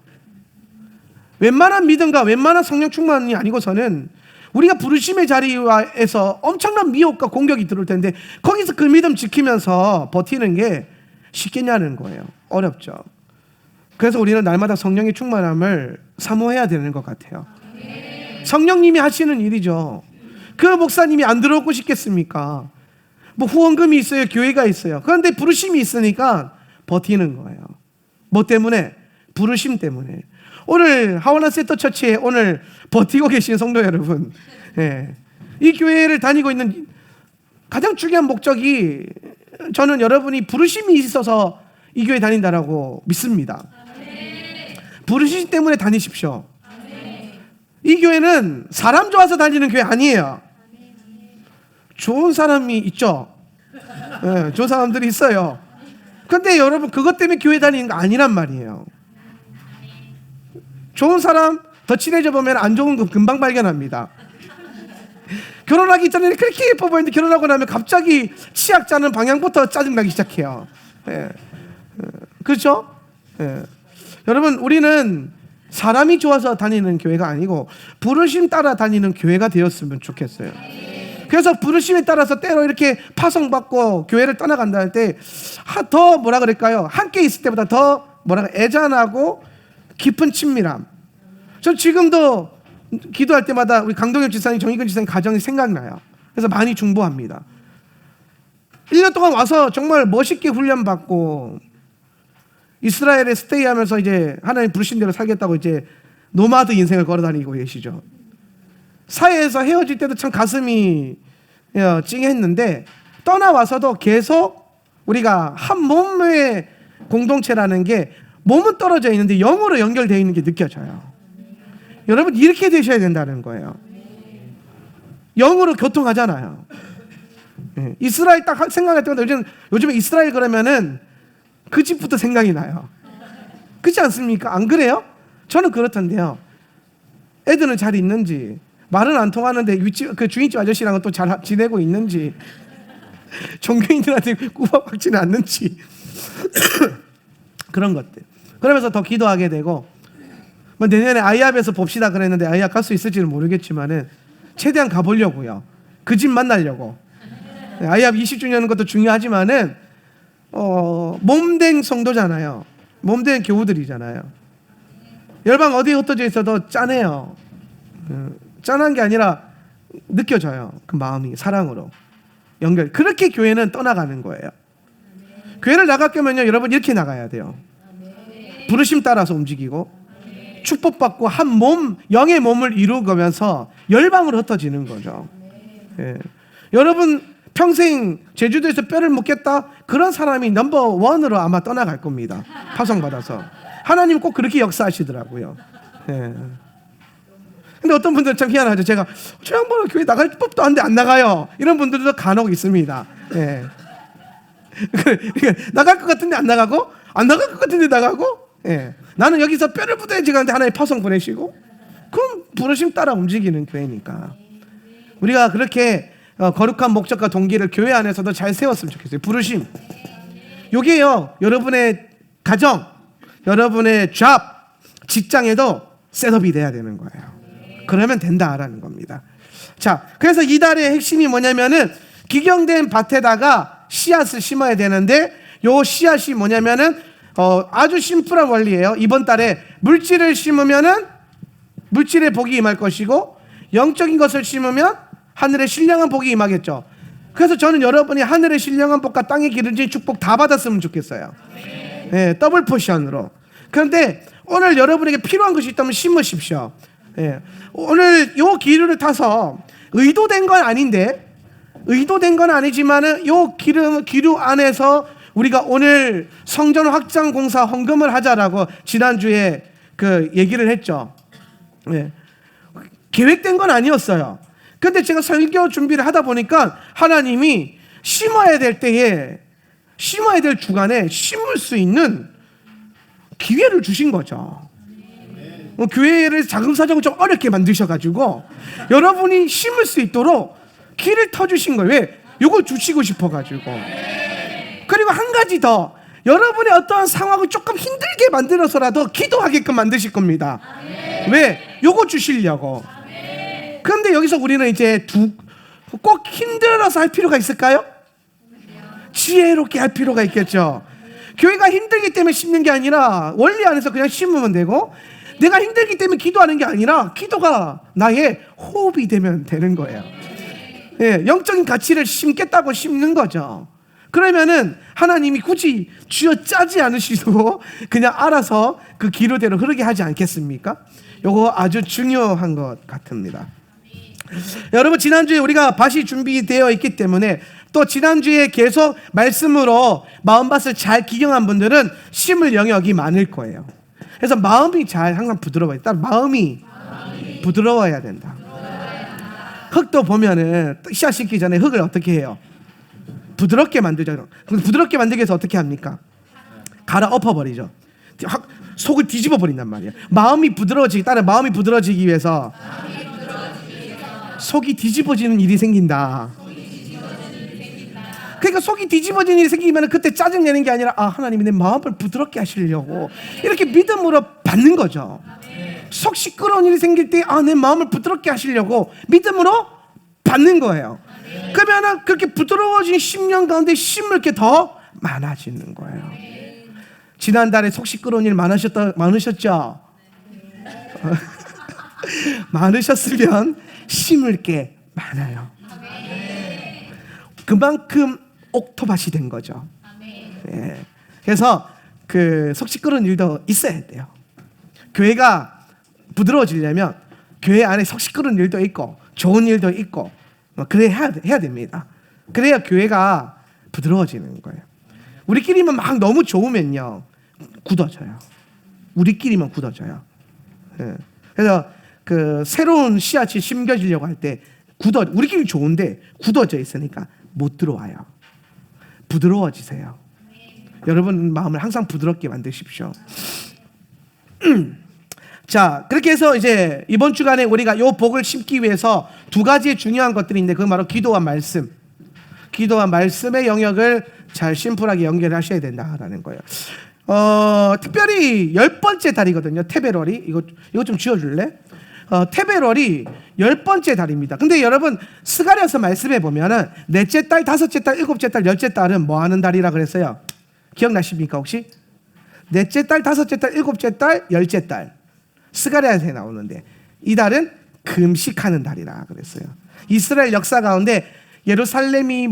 웬만한 믿음과 웬만한 성령 충만이 아니고서는 우리가 부르심의 자리에서 엄청난 미혹과 공격이 들어올 텐데 거기서 그 믿음 지키면서 버티는 게 쉽겠냐는 거예요. 어렵죠. 그래서 우리는 날마다 성령의 충만함을 사모해야 되는 것 같아요. 성령님이 하시는 일이죠. 그 목사님이 안 들어오고 싶겠습니까? 뭐 후원금이 있어요, 교회가 있어요. 그런데 부르심이 있으니까 버티는 거예요. 뭐 때문에? 부르심 때문에. 오늘 하와나 세터 처치에 오늘 버티고 계신 성도 여러분, 예. 이 교회를 다니고 있는 가장 중요한 목적이, 저는 여러분이 부르심이 있어서 이 교회 다닌다라고 믿습니다. 부르심 때문에 다니십시오. 이 교회는 사람 좋아서 다니는 교회 아니에요. 좋은 사람이 있죠. 예, 좋은 사람들이 있어요. 근데 여러분 그것 때문에 교회 다니는 거 아니란 말이에요. 좋은 사람 더 친해져 보면 안 좋은 거 금방 발견합니다. 결혼하기 전에는 그렇게 예뻐 보이는데 결혼하고 나면 갑자기 치약 짜는 방향부터 짜증나기 시작해요. 예. 그렇죠? 예. 여러분 우리는 사람이 좋아서 다니는 교회가 아니고 부르심 따라 다니는 교회가 되었으면 좋겠어요. 그래서 부르심에 따라서 때로 이렇게 파송받고 교회를 떠나간다 할 때 더 뭐라 그럴까요? 함께 있을 때보다 더 뭐라 애잔하고 깊은 친밀함. 저 지금도 기도할 때마다 우리 강동엽 지사님, 정의근 지사님 가정이 생각나요. 그래서 많이 중보합니다. 1년 동안 와서 정말 멋있게 훈련받고 이스라엘에 스테이하면서 이제 하나님 부르신 대로 살겠다고 이제 노마드 인생을 걸어다니고 계시죠. 사회에서 헤어질 때도 참 가슴이 찡했는데 떠나와서도 계속 우리가 한 몸의 공동체라는 게 몸은 떨어져 있는데 영으로 연결되어 있는 게 느껴져요. 여러분 이렇게 되셔야 된다는 거예요. 영으로 교통하잖아요. 이스라엘 딱 생각할 때마다 요즘에 이스라엘 그러면은 그 집부터 생각이 나요. 그렇지 않습니까? 안 그래요? 저는 그렇던데요. 애들은 잘 있는지, 말은 안 통하는데 그 주인집 아저씨랑은 또 잘 지내고 있는지, 종교인들한테 꾸박박지는 않는지 그런 것들. 그러면서 더 기도하게 되고, 뭐 내년에 아이압에서 봅시다 그랬는데 아이압 갈 수 있을지는 모르겠지만은 최대한 가보려고요. 그 집 만나려고. 아이압 20주년인 것도 중요하지만은 몸된 성도잖아요. 몸된 교우들이잖아요. 열방 어디에 흩어져 있어도 짠해요. 짠한 게 아니라 느껴져요. 그 마음이 사랑으로 연결. 그렇게 교회는 떠나가는 거예요. 교회를 나갈 거면요, 여러분 이렇게 나가야 돼요. 부르심 따라서 움직이고 축복받고 한 몸, 영의 몸을 이루면서 열방으로 흩어지는 거죠. 예. 여러분 평생 제주도에서 뼈를 묻겠다? 그런 사람이 넘버 원으로 아마 떠나갈 겁니다. 파송받아서. 하나님 꼭 그렇게 역사하시더라고요. 예. 근데 어떤 분들은 참 희한하죠. 제가 저 양반은 교회 나갈 법도 안 돼, 안 나가요. 이런 분들도 간혹 있습니다. 예. 나갈 것 같은데 안 나가고, 안 나갈 것 같은데 나가고, 예. 나는 여기서 뼈를 묻어야지 가는데 하나님 파송 보내시고, 그럼 부르심 따라 움직이는 교회니까. 우리가 그렇게 거룩한 목적과 동기를 교회 안에서도 잘 세웠으면 좋겠어요. 부르심. 요게요, 여러분의 가정, 여러분의 잡, 직장에도 셋업이 돼야 되는 거예요. 그러면 된다라는 겁니다. 자, 그래서 이달의 핵심이 뭐냐면은 기경된 밭에다가 씨앗을 심어야 되는데, 요 씨앗이 뭐냐면은 아주 심플한 원리예요. 이번 달에 물질을 심으면은 물질의 복이 임할 것이고, 영적인 것을 심으면 하늘의 신령한 복이 임하겠죠. 그래서 저는 여러분이 하늘의 신령한 복과 땅의 기름진 축복 다 받았으면 좋겠어요. 예, 더블 포션으로. 그런데 오늘 여러분에게 필요한 것이 있다면 심으십시오. 예, 오늘 요 기류를 타서 의도된 건 아닌데, 의도된 건 아니지만은 요 기류 안에서 우리가 오늘 성전 확장 공사 헌금을 하자라고 지난주에 그 얘기를 했죠. 예. 계획된 건 아니었어요. 근데 제가 설교 준비를 하다 보니까 하나님이 심어야 될 때에, 심어야 될 주간에 심을 수 있는 기회를 주신 거죠. 교회를 자금사정을 좀 어렵게 만드셔가지고 여러분이 심을 수 있도록 길을 터주신 거예요. 왜? 요걸 주시고 싶어가지고. 그리고 한 가지 더, 여러분의 어떠한 상황을 조금 힘들게 만들어서라도 기도하게끔 만드실 겁니다. 왜? 요거 주시려고. 그런데 여기서 우리는 이제 꼭 힘들어서 할 필요가 있을까요? 지혜롭게 할 필요가 있겠죠. 교회가 힘들기 때문에 심는 게 아니라 원리 안에서 그냥 심으면 되고, 내가 힘들기 때문에 기도하는 게 아니라 기도가 나의 호흡이 되면 되는 거예요. 예, 영적인 가치를 심겠다고 심는 거죠. 그러면은 하나님이 굳이 쥐어짜지 않으시고 그냥 알아서 그 기로대로 흐르게 하지 않겠습니까? 요거 아주 중요한 것 같습니다. 여러분, 지난주에 우리가 밭이 준비되어 있기 때문에, 또 지난주에 계속 말씀으로 마음밭을 잘 기경한 분들은 심을 영역이 많을 거예요. 그래서 마음이 잘 항상 부드러워야 돼. 마음이 부드러워야 된다. 흙도 보면은 씨앗 심기 전에 흙을 어떻게 해요? 부드럽게 만들죠. 부드럽게 만들기 위해서 어떻게 합니까? 갈아 엎어버리죠. 속을 뒤집어 버린단 말이에요. 마음이 부드러워지기 따라 마음이 부드러워지기 위해서 속이 뒤집어지는 일이 생긴다. 그러니까 속이 뒤집어지는 일이 생기면 그때 짜증내는 게 아니라, 아, 하나님이 내 마음을 부드럽게 하시려고 이렇게 믿음으로 받는 거죠. 속 시끄러운 일이 생길 때, 아, 내 마음을 부드럽게 하시려고 믿음으로 받는 거예요. 그러면은 그렇게 부드러워진 심령 가운데 심을 게 더 많아지는 거예요. 지난달에 속 시끄러운 일 많으셨죠? 많으셨으면 심을 게 많아요. 그만큼 옥토밭이 된 거죠. 예. 그래서 그 속 시끄러운 일도 있어야 돼요. 교회가 부드러워지려면 교회 안에 속 시끄러운 일도 있고 좋은 일도 있고 그래야 해야 됩니다. 그래야 교회가 부드러워지는 거예요. 우리끼리만 막 너무 좋으면요, 굳어져요. 우리끼리만 굳어져요. 예. 그래서 그 새로운 씨앗이 심겨지려고 할 때 우리끼리 좋은데 굳어져 있으니까 못 들어와요. 부드러워지세요. 여러분 마음을 항상 부드럽게 만드십시오. 자, 그렇게 해서 이제 이번 주간에 우리가 요 복을 심기 위해서 두 가지의 중요한 것들이 있는데, 그건 바로 기도와 말씀. 기도와 말씀의 영역을 잘 심플하게 연결하셔야 된다라는 거예요. 특별히 10번째 달이거든요. 테베롤이. 이거 좀 지워줄래? 테베롤이 10번째 달입니다. 근데 여러분, 스가랴서 말씀해 보면은 넷째 달, 다섯째 달, 일곱째 달, 열째 달은 뭐 하는 달이라 그랬어요? 기억나십니까 혹시? 넷째 달, 다섯째 달, 일곱째 달, 열째 달. 스가랴서에 나오는데 이 달은 금식하는 달이라 그랬어요. 이스라엘 역사 가운데 예루살렘이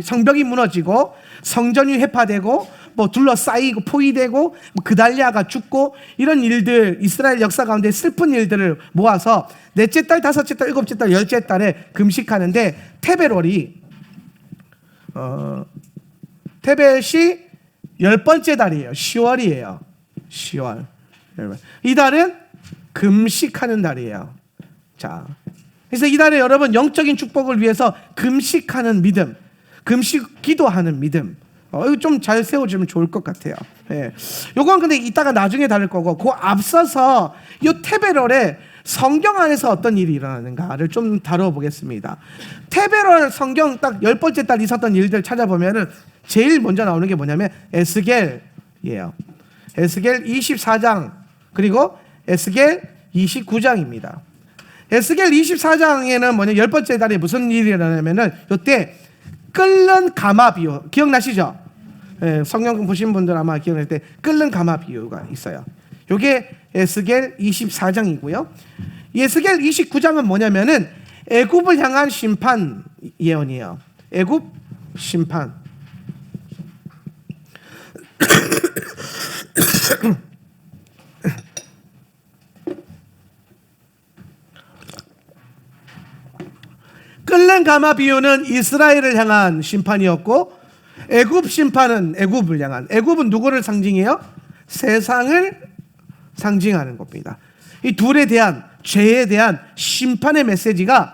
성벽이 무너지고 성전이 회파되고 둘러싸이고 포위되고 그달리아가 죽고 이런 일들, 이스라엘 역사 가운데 슬픈 일들을 모아서 넷째 달, 다섯째 달, 일곱째 달, 열째 달에 금식하는데, 테베롤이 테벳이 10번째 달이에요. 10월이에요. 10월. 이 달은 금식하는 달이에요. 자, 그래서 이 달에 여러분 영적인 축복을 위해서 금식하는 믿음, 금식 기도하는 믿음, 이거 좀 잘 세워주면 좋을 것 같아요. 예. 요건 근데 이따가 나중에 다룰 거고, 그 앞서서 이 테베롤에 성경 안에서 어떤 일이 일어나는가를 좀 다뤄보겠습니다. 테베롤 성경 딱 10번째 달 있었던 일들 찾아보면은 제일 먼저 나오는 게 뭐냐면 에스겔이에요. 에스겔 24장 그리고 에스겔 29장입니다. 에스겔 24장에는 뭐냐, 10번째 달에 무슨 일이 일어나냐면은 이때 끓는 가마 비유, 기억나시죠? 예, 성경 보신 분들 아마 기억날 때 끓는 가마 비유가 있어요. 이게 에스겔 24장이고요. 에스겔 29장은 뭐냐면은 애굽을 향한 심판 예언이에요. 애굽 심판. 끓는 가마 비유는 이스라엘을 향한 심판이었고, 애굽 심판은 애굽을 향한. 애굽은 누구를 상징해요? 세상을 상징하는 겁니다. 이 둘에 대한, 죄에 대한 심판의 메시지가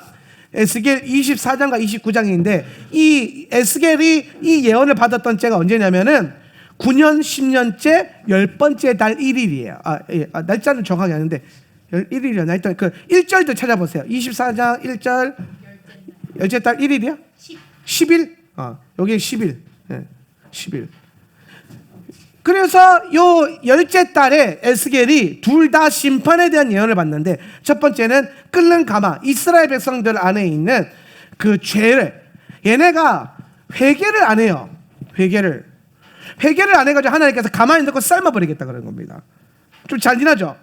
에스겔 24장과 29장인데, 이 에스겔이 이 예언을 받았던 때가 언제냐면은 9년 10년째 10번째 달 1일이에요. 날짜는 정확히 아는데 1일이요. 날짜 그 1절도 찾아보세요. 24장 1절 열째 달 1일이야? 10일? 여기 10일. 네, 10일. 그래서 요 열째 달에 에스겔이 둘 다 심판에 대한 예언을 받는데, 첫 번째는 끓는 가마, 이스라엘 백성들 안에 있는 그 죄를, 얘네가 회개를 안 해요. 회개를 안 해가지고 하나님께서 가만히 넣고 삶아버리겠다 그런 겁니다. 좀 잔인하죠?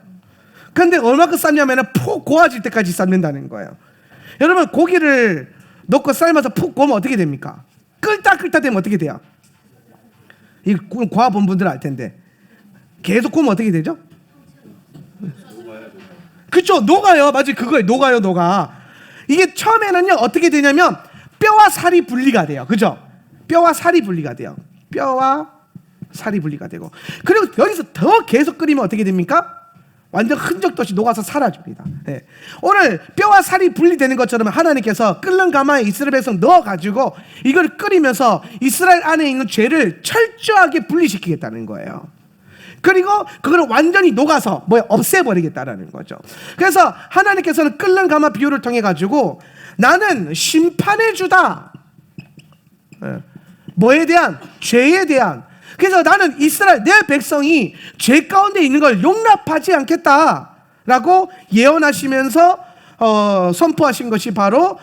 근데 얼마큼 삶냐면은 푹 고와질 때까지 삶는다는 거예요. 여러분, 고기를 넣고 삶아서 푹 구우면 어떻게 됩니까? 끓다 되면 어떻게 돼요? 이 고아 본 분들 알 텐데, 계속 구우면 어떻게 되죠? 그렇죠, 녹아요. 맞아요, 그거예요. 녹아. 이게 처음에는요 어떻게 되냐면 뼈와 살이 분리가 돼요. 그죠? 뼈와 살이 분리가 돼요. 그리고 여기서 더 계속 끓이면 어떻게 됩니까? 완전 흔적도 없이 녹아서 사라집니다. 네. 오늘 뼈와 살이 분리되는 것처럼 하나님께서 끓는 가마에 이스라엘 백성 넣어가지고 이걸 끓이면서 이스라엘 안에 있는 죄를 철저하게 분리시키겠다는 거예요. 그리고 그걸 완전히 녹아서 없애버리겠다라는 거죠. 그래서 하나님께서는 끓는 가마 비유를 통해 가지고 나는 심판의 주다. 뭐에 대한? 죄에 대한. 그래서 나는 이스라엘 내 백성이 죄 가운데 있는 걸 용납하지 않겠다라고 예언하시면서 선포하신 것이 바로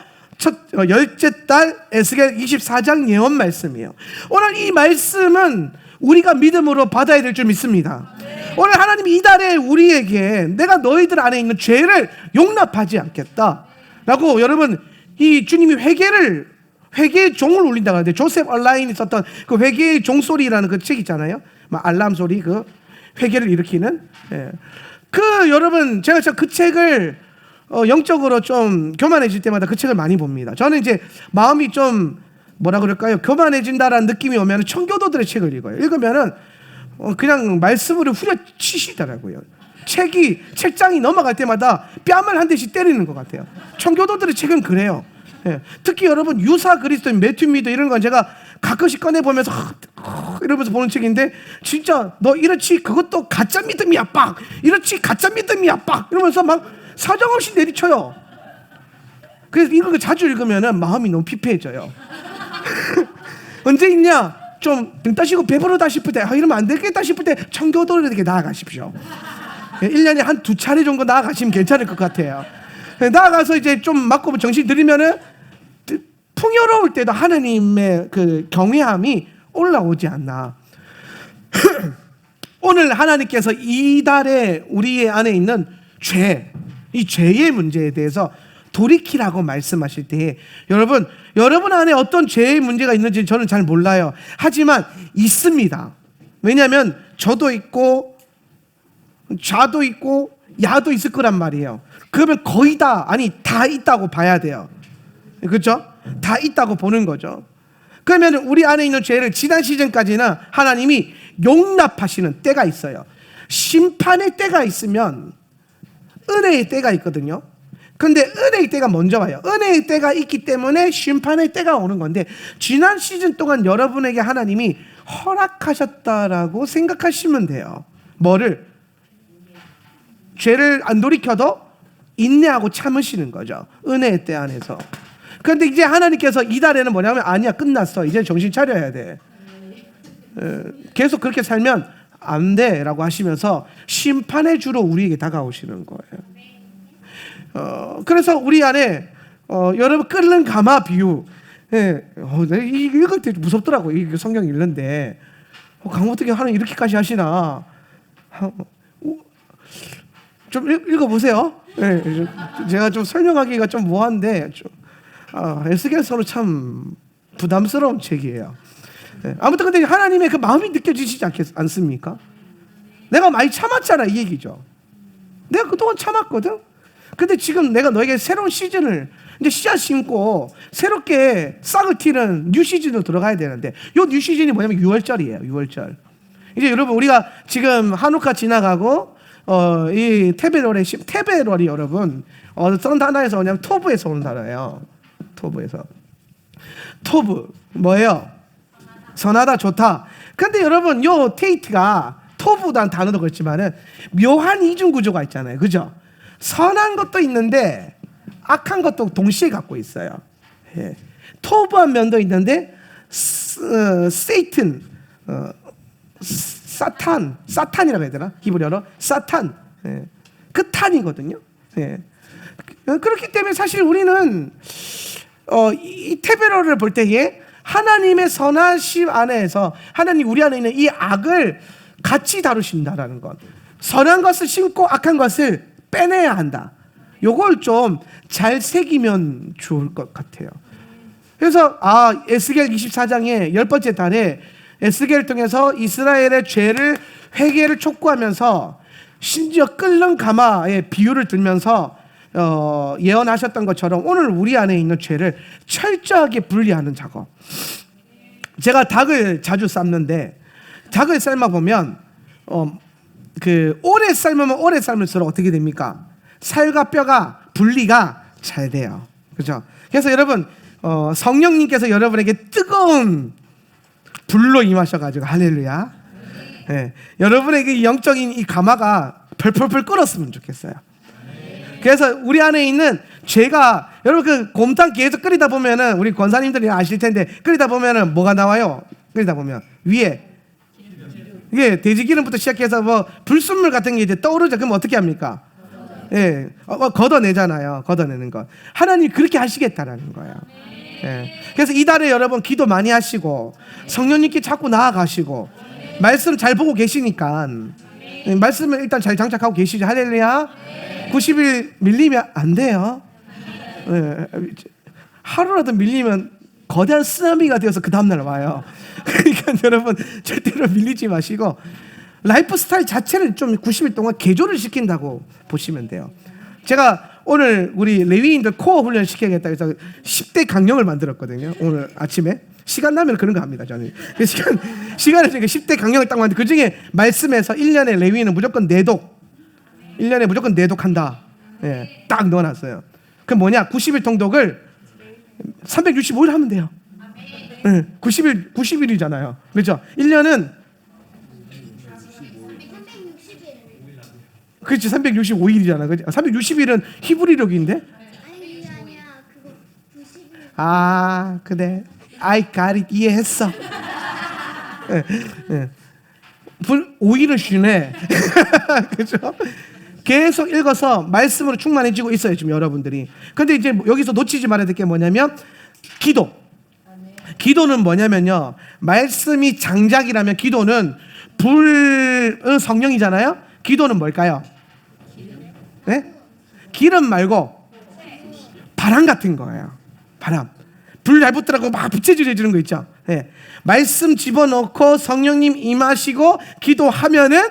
열째 달 에스겔 24장 예언 말씀이에요. 오늘 이 말씀은 우리가 믿음으로 받아야 될 줄 믿습니다. 오늘 하나님이 이달에 우리에게 내가 너희들 안에 있는 죄를 용납하지 않겠다라고, 여러분, 이 주님이 회개의 종을 울린다고 하는데, 조셉 얼라인이 썼던 그 회개의 종소리라는 그 책 있잖아요. 알람 소리, 그 회개를 일으키는. 여러분, 제가 그 책을 영적으로 좀 교만해질 때마다 그 책을 많이 봅니다. 저는 이제 마음이 좀 교만해진다라는 느낌이 오면 청교도들의 책을 읽어요. 읽으면은 그냥 말씀으로 후려치시더라고요. 책장이 넘어갈 때마다 뺨을 한 대씩 때리는 것 같아요. 청교도들의 책은 그래요. 특히 여러분, 유사 그리스도인 매튜 미드 이런 건 제가 가끔씩 꺼내보면서 이러면서 보는 책인데, 진짜 너 이렇지 그것도 가짜 믿음이야 빡, 이렇지 가짜 믿음이야 빡 이러면서 막 사정없이 내리쳐요. 그래서 이거 자주 읽으면 마음이 너무 피폐해져요. 언제 읽냐? 좀 등 따시고 배부르다 싶을 때, 이러면 안 되겠다 싶을 때 청교도에게 나아가십시오. 1년에 한 2차례 정도 나아가시면 괜찮을 것 같아요. 나아가서 이제 좀 맞고 정신 들이면은 풍요로울 때도 하나님의 그 경외함이 올라오지 않나. 오늘 하나님께서 이달에 우리 안에 있는 이 죄의 문제에 대해서 돌이키라고 말씀하실 때, 여러분 안에 어떤 죄의 문제가 있는지 저는 잘 몰라요. 하지만 있습니다. 왜냐하면 저도 있고 좌도 있고 야도 있을 거란 말이에요. 그러면 거의 다 있다고 봐야 돼요. 그렇죠? 다 있다고 보는 거죠. 그러면 우리 안에 있는 죄를 지난 시즌까지는 하나님이 용납하시는 때가 있어요. 심판의 때가 있으면 은혜의 때가 있거든요. 근데 은혜의 때가 먼저 와요. 은혜의 때가 있기 때문에 심판의 때가 오는 건데, 지난 시즌 동안 여러분에게 하나님이 허락하셨다라고 생각하시면 돼요. 뭐를? 죄를 안 돌이켜도 인내하고 참으시는 거죠. 은혜의 때 안에서. 그런데 이제 하나님께서 이달에는 뭐냐면, 아니야, 끝났어, 이제 정신 차려야 돼, 계속 그렇게 살면 안 돼 라고 하시면서 심판의 주로 우리에게 다가오시는 거예요. 그래서 우리 안에 여러분, 끓는 가마 비유, 읽을 때 무섭더라고. 이 성경 읽는데 강호 어떻게 하는 이렇게까지 하시나. 좀 읽어보세요. 제가 좀 설명하기가 좀 뭐한데, 에스겔서로 참 부담스러운 책이에요. 아무튼 근데 하나님의 그 마음이 느껴지시지 않습니까? 내가 많이 참았잖아 이 얘기죠. 내가 그동안 참았거든. 근데 지금 내가 너에게 새로운 시즌을 이제 씨앗 심고 새롭게 싹을 틔는 뉴 시즌으로 들어가야 되는데 요 뉴 시즌이 뭐냐면 6월절이에요. 6월절. 이제 여러분 우리가 지금 한우카 지나가고 이 테베롤이 여러분 어떤 단어에서 오냐면 토브에서 오는 단어예요. 토브 뭐예요? 선하다 좋다. 근데 여러분 요 테이트가 토브라는 단어도 그렇지만은 묘한 이중 구조가 있잖아요. 그죠? 선한 것도 있는데 악한 것도 동시에 갖고 있어요. 예. 토브한 면도 있는데 세이튼 사탄이라고 해야 되나? 히브리어로 사탄. 예. 그 탄이거든요. 예. 그렇기 때문에 사실 우리는 이 테베로를 볼 때에 하나님의 선하심 안에서 하나님 우리 안에 있는 이 악을 같이 다루신다라는 것. 선한 것을 심고 악한 것을 빼내야 한다. 요걸 좀 잘 새기면 좋을 것 같아요. 그래서 에스겔 24장의 10번째 달에 에스겔을 통해서 이스라엘의 죄를 회개를 촉구하면서 심지어 끓는 가마의 비유를 들면서 예언하셨던 것처럼 오늘 우리 안에 있는 죄를 철저하게 분리하는 작업. 제가 닭을 자주 삶는데 닭을 삶아 보면 오래 삶으면 오래 삶을수록 어떻게 됩니까? 살과 뼈가 분리가 잘 돼요. 그렇죠? 그래서 여러분 성령님께서 여러분에게 뜨거운 불로 임하셔가지고 할렐루야. 네. 여러분에게 영적인 이 가마가 펄펄펄 끓었으면 좋겠어요. 그래서 우리 안에 있는 죄가 여러분 그 곰탕 계속 끓이다 보면은 우리 권사님들이 아실 텐데 끓이다 보면은 뭐가 나와요? 끓이다 보면 위에 이게 돼지 기름부터 시작해서 뭐 불순물 같은 게 이제 떠오르죠. 그럼 어떻게 합니까? 예, 걷어내잖아요. 걷어내는 것. 하나님 그렇게 하시겠다라는 거예요. 예. 그래서 이달에 여러분 기도 많이 하시고 성령님께 자꾸 나아가시고 말씀 잘 보고 계시니까 말씀을 일단 잘 장착하고 계시죠. 할렐루야. 90일 밀리면 안 돼요. 예. 하루라도 밀리면 거대한 쓰나미가 되어서 그 다음날 와요. 그러니까 여러분 절대로 밀리지 마시고 라이프 스타일 자체를 좀 90일 동안 개조를 시킨다고 보시면 돼요. 제가 오늘 우리 레위인들 코어 훈련 시켜야겠다 해서 10대 강령을 만들었거든요. 오늘 아침에 시간 나면 그런 거 합니다. 저는 시간을 저희가 10대 강령을 딱 만들. 그 중에 말씀에서 1년에 레위인은 무조건 내독, 1년에 무조건 내독한다. 예, 딱 넣어놨어요. 그 뭐냐? 90일 통독을 365일 하면 돼요. 예, 90일이잖아요. 그렇죠? 1년은 그렇지 365일이잖아. 그렇지? 360일은 히브리력인데? 아니야. 그거 90일. 그래. I got it. 이해했어. 예, 예. 5일은 쉬네. 그렇죠? 계속 읽어서 말씀으로 충만해지고 있어요, 지금 여러분들이. 근데 이제 여기서 놓치지 말아야 될 게 뭐냐면 기도. 기도는 뭐냐면요. 말씀이 장작이라면 기도는 불은 성령이잖아요. 기도는 뭘까요? 네? 기름 말고 바람 같은 거예요. 바람. 불 잘 붙더라고 막 부채질 해주는 거 있죠. 네. 말씀 집어넣고 성령님 임하시고 기도하면은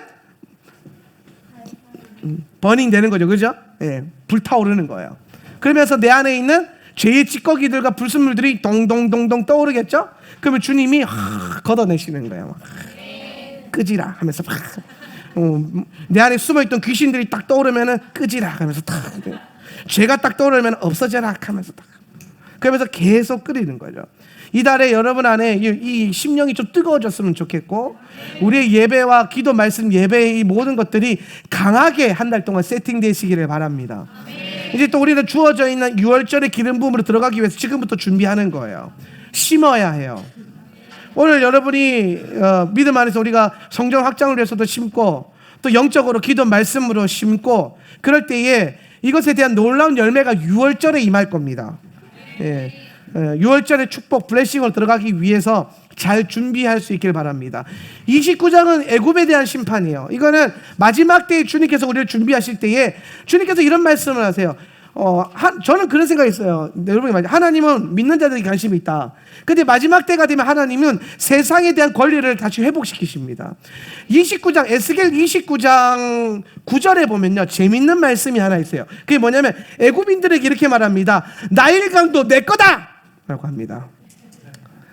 버닝 되는 거죠. 그죠? 네. 불타오르는 거예요. 그러면서 내 안에 있는 죄의 찌꺼기들과 불순물들이 동동동동 떠오르겠죠? 그러면 주님이 걷어내시는 거예요. 끄지라 하면서 내 안에 숨어있던 귀신들이 딱 떠오르면은 끄지라 하면서 딱 죄가 딱 떠오르면 없어져라 하면서 딱 그러면서 계속 끓이는 거죠. 이달에 여러분 안에 이 심령이 좀 뜨거워졌으면 좋겠고 우리의 예배와 기도 말씀 예배의 이 모든 것들이 강하게 한 달 동안 세팅되시기를 바랍니다. 이제 또 우리는 주어져 있는 6월절의 기름 부음으로 들어가기 위해서 지금부터 준비하는 거예요. 심어야 해요. 오늘 여러분이 믿음 안에서 우리가 성전 확장을 위해서도 심고 또 영적으로 기도 말씀으로 심고 그럴 때에 이것에 대한 놀라운 열매가 6월절에 임할 겁니다. 예. 6월절의 축복 블레싱으로 들어가기 위해서 잘 준비할 수 있길 바랍니다. 29장은 애굽에 대한 심판이에요. 이거는 마지막 때에 주님께서 우리를 준비하실 때에 주님께서 이런 말씀을 하세요. 저는 그런 생각했어요. 여러분이 말이죠. 하나님은 믿는 자들이 관심이 있다. 근데 마지막 때가 되면 하나님은 세상에 대한 권리를 다시 회복시키십니다. 29장 에스겔 29장 9절에 보면요, 재밌는 말씀이 하나 있어요. 그게 뭐냐면 애굽인들에게 이렇게 말합니다. 나일강도 내 거다 라고 합니다.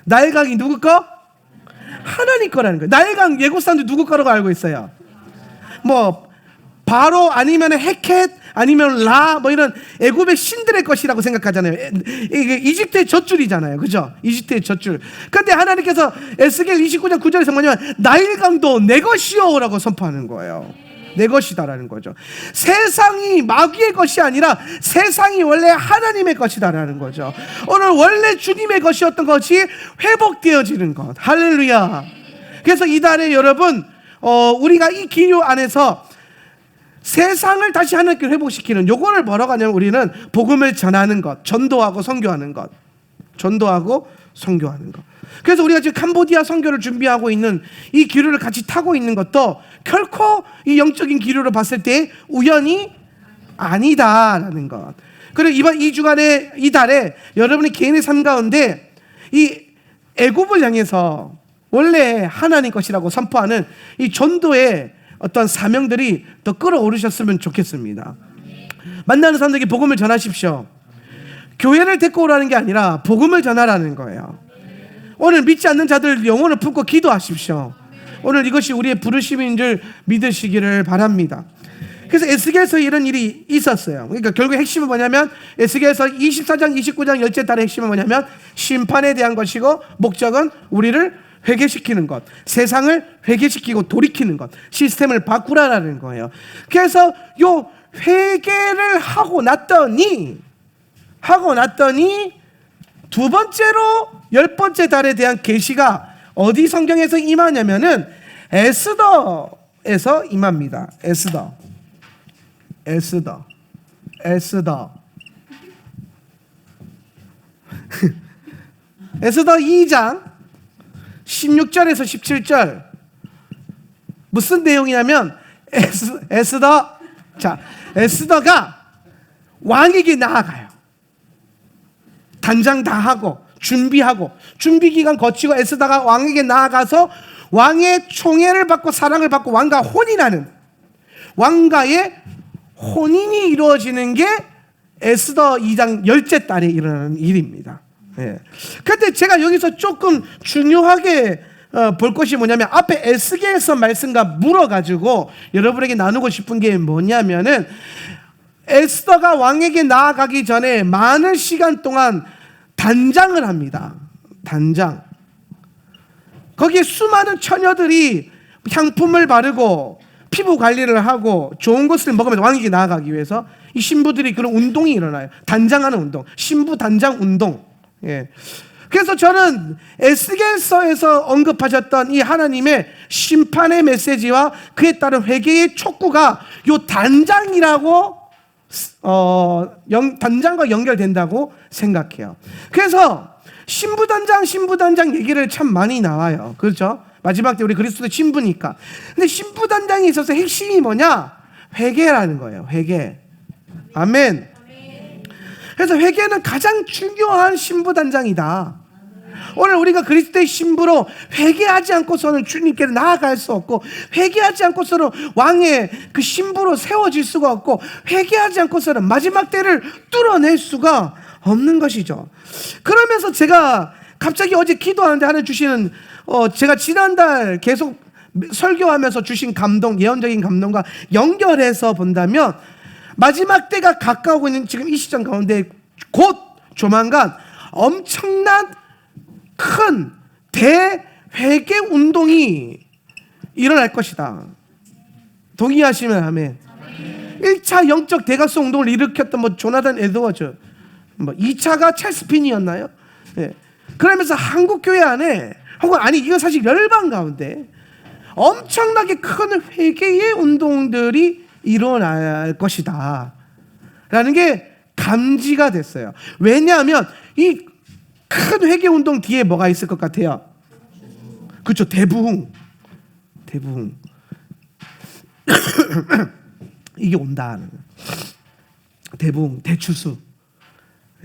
나일강이 누구 거? 하나님 거라는 거예요. 나일강 예굽 사람들 누구 거라고 알고 있어요? 뭐 바로 아니면 헤켓 아니면 라 뭐 이런 애굽의 신들의 것이라고 생각하잖아요. 이게 이집트의 젖줄이잖아요. 그죠? 이집트의 젖줄. 근데 하나님께서 에스겔 29장 9절에서 뭐냐면 나일강도 내 것이요라고 선포하는 거예요. 내 것이다라는 거죠. 세상이 마귀의 것이 아니라 세상이 원래 하나님의 것이다라는 거죠. 오늘 원래 주님의 것이었던 것이 회복되어지는 것. 할렐루야. 그래서 이달에 여러분 우리가 이 기류 안에서 세상을 다시 하나님께 회복시키는 요거를 뭐라고 하냐면 우리는 복음을 전하는 것, 전도하고 선교하는 것. 전도하고 선교하는 것. 그래서 우리가 지금 캄보디아 선교를 준비하고 있는 이 기류를 같이 타고 있는 것도 결코 이 영적인 기류로 봤을 때 우연이 아니다라는 것. 그리고 이번 이 주간에 이 달에 여러분이 개인의 삶 가운데 이 애굽을 향해서 원래 하나님 것이라고 선포하는 이 전도의 어떤 사명들이 더 끌어오르셨으면 좋겠습니다. 만나는 사람들에게 복음을 전하십시오. 교회를 데리고 오라는 게 아니라 복음을 전하라는 거예요. 오늘 믿지 않는 자들 영혼을 품고 기도하십시오. 오늘 이것이 우리의 부르심인 줄 믿으시기를 바랍니다. 그래서 에스겔서 이런 일이 있었어요. 그러니까 결국 핵심은 뭐냐면 에스겔서 24장 29장 열째 달의 핵심은 뭐냐면 심판에 대한 것이고 목적은 우리를 회개시키는 것, 세상을 회개시키고 돌이키는 것, 시스템을 바꾸라라는 거예요. 그래서 요 회개를 하고 났더니 두 번째로 10번째 달에 대한 계시가 어디 성경에서 임하냐면은 에스더에서 임합니다. 에스더 에스더 2장 16절에서 17절 무슨 내용이냐면 에스더가 왕에게 나아가요. 단장 다 하고 준비하고 준비 기간 거치고 에스더가 왕에게 나아가서 왕의 총애를 받고 사랑을 받고 왕과 혼인하는 왕과의 혼인이 이루어지는 게 에스더 2장 열째 달에 일어나는 일입니다. 예. 근데 제가 여기서 조금 중요하게 볼 것이 뭐냐면 앞에 에스겔서 말씀과 물어가지고 여러분에게 나누고 싶은 게 뭐냐면은 에스더가 왕에게 나아가기 전에 많은 시간 동안 단장을 합니다. 단장. 거기에 수많은 처녀들이 향품을 바르고 피부 관리를 하고 좋은 것을 먹으면서 왕에게 나아가기 위해서 이 신부들이 그런 운동이 일어나요. 단장하는 운동, 신부 단장 운동. 예. 그래서 저는 에스겔서에서 언급하셨던 이 하나님의 심판의 메시지와 그에 따른 회개의 촉구가 요 단장이라고 단장과 연결된다고 생각해요. 그래서 신부단장 얘기를 참 많이 나와요. 그렇죠? 마지막 때 우리 그리스도의 신부니까. 근데 신부단장에 있어서 핵심이 뭐냐? 회개라는 거예요. 회개. 아멘. 그래서 회개는 가장 중요한 신부단장이다. 오늘 우리가 그리스도의 신부로 회개하지 않고서는 주님께 나아갈 수 없고, 회개하지 않고서는 왕의 그 신부로 세워질 수가 없고, 회개하지 않고서는 마지막 때를 뚫어낼 수가 없는 것이죠. 그러면서 제가 갑자기 어제 기도하는데 하나님 주시는 제가 지난달 계속 설교하면서 주신 감동, 예언적인 감동과 연결해서 본다면 마지막 때가 가까우고 있는 지금 이 시점 가운데 곧 조만간 엄청난 큰 대회개 운동이 일어날 것이다. 동의하시면 아멘. 1차 영적 대각성 운동을 일으켰던 뭐 조나단 에드워즈, 뭐 2차가 찰스 핀이었나요? 네. 그러면서 한국 교회 안에 혹은 아니 이건 사실 열방 가운데 엄청나게 큰 회개의 운동들이 일어날 것이다 라는 게 감지가 됐어요. 왜냐하면 이 큰 회개 운동 뒤에 뭐가 있을 것 같아요? 그렇죠. 대부흥 이게 온다. 대부흥, 대추수.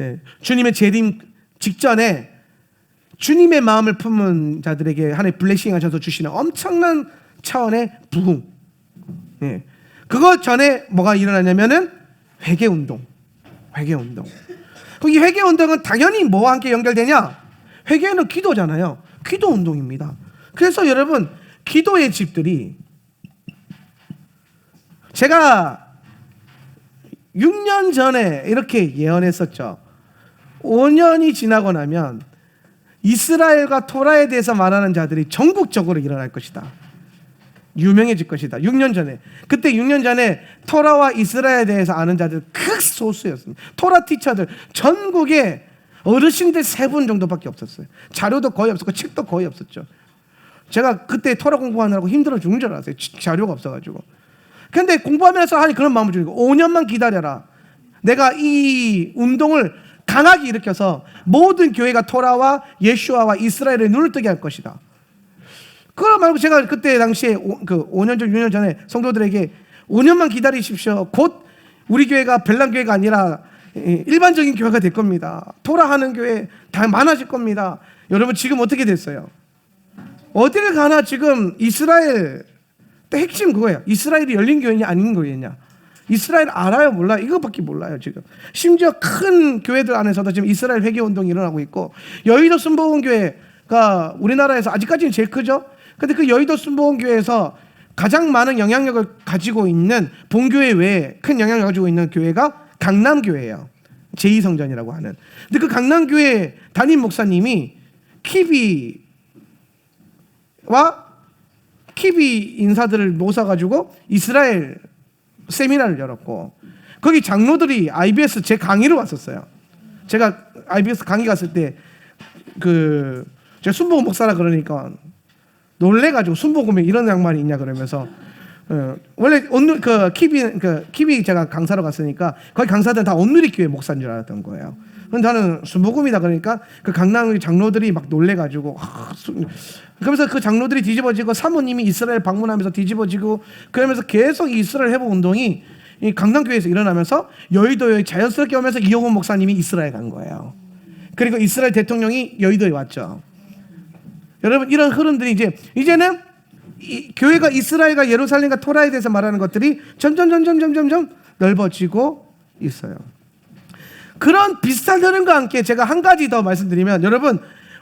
예, 주님의 재림 직전에 주님의 마음을 품은 자들에게 하나님 블레싱 하셔서 주시는 엄청난 차원의 부흥. 예, 그것 전에 뭐가 일어나냐면은 회개운동. 회개운동. 이 회개운동은 당연히 뭐와 함께 연결되냐? 회개는 기도잖아요. 기도운동입니다. 그래서 여러분, 기도의 집들이, 제가 6년 전에 이렇게 예언했었죠. 5년이 지나고 나면 이스라엘과 토라에 대해서 말하는 자들이 전국적으로 일어날 것이다. 유명해질 것이다. 6년 전에. 그때 6년 전에 토라와 이스라엘에 대해서 아는 자들 극소수였습니다. 토라 티처들 전국에 어르신들 3분 정도밖에 없었어요. 자료도 거의 없었고 책도 거의 없었죠. 제가 그때 토라 공부하느라고 힘들어 죽는 줄 알았어요. 자료가 없어가지고. 근데 공부하면서 하니 그런 마음을 주니까 5년만 기다려라. 내가 이 운동을 강하게 일으켜서 모든 교회가 토라와 예슈아와 이스라엘의 눈을 뜨게 할 것이다. 그거 말고 제가 그때 당시에 5년 전, 6년 전에 성도들에게 5년만 기다리십시오. 곧 우리 교회가 별난 교회가 아니라 일반적인 교회가 될 겁니다. 토라하는 교회 다 많아질 겁니다. 여러분 지금 어떻게 됐어요? 어디를 가나 지금 이스라엘 핵심 그거예요. 이스라엘이 열린 교회냐 아닌 교회냐. 이스라엘 알아요 몰라요? 이거밖에 몰라요 지금. 심지어 큰 교회들 안에서도 지금 이스라엘 회개운동이 일어나고 있고, 여의도 순복음교회가 우리나라에서 아직까지는 제일 크죠. 근데 그 여의도 순복음교회에서 가장 많은 영향력을 가지고 있는 본교회 외에 큰 영향력을 가지고 있는 교회가 강남교회예요. 제2성전이라고 하는. 근데 그 강남교회 담임 목사님이 키비와 키비 인사들을 모셔가지고 이스라엘 세미나를 열었고, 거기 장로들이 IBS 제 강의를 왔었어요. 제가 IBS 강의 갔을 때 제가 순복음 목사라 그러니까 놀래가지고 순복음에 이런 양말이 있냐 그러면서 원래 키비 제가 강사로 갔으니까 거기 강사들은 다 온누리 교회 목사인 줄 알았던 거예요. 근데 나는 순복음이다 그러니까 그 강남 장로들이 막 놀래가지고 그러면서 그 장로들이 뒤집어지고 사모님이 이스라엘 방문하면서 뒤집어지고, 그러면서 계속 이 이스라엘 회복 운동이 이 강남교회에서 일어나면서 여의도에 자연스럽게 오면서 이용훈 목사님이 이스라엘 간 거예요. 그리고 이스라엘 대통령이 여의도에 왔죠. 여러분 이런 흐름들이 이제는 이 교회가 이스라엘과 예루살렘과 토라에 대해서 말하는 것들이 점점 넓어지고 있어요. 그런 비슷한 흐름과 함께 제가 한 가지 더 말씀드리면, 여러분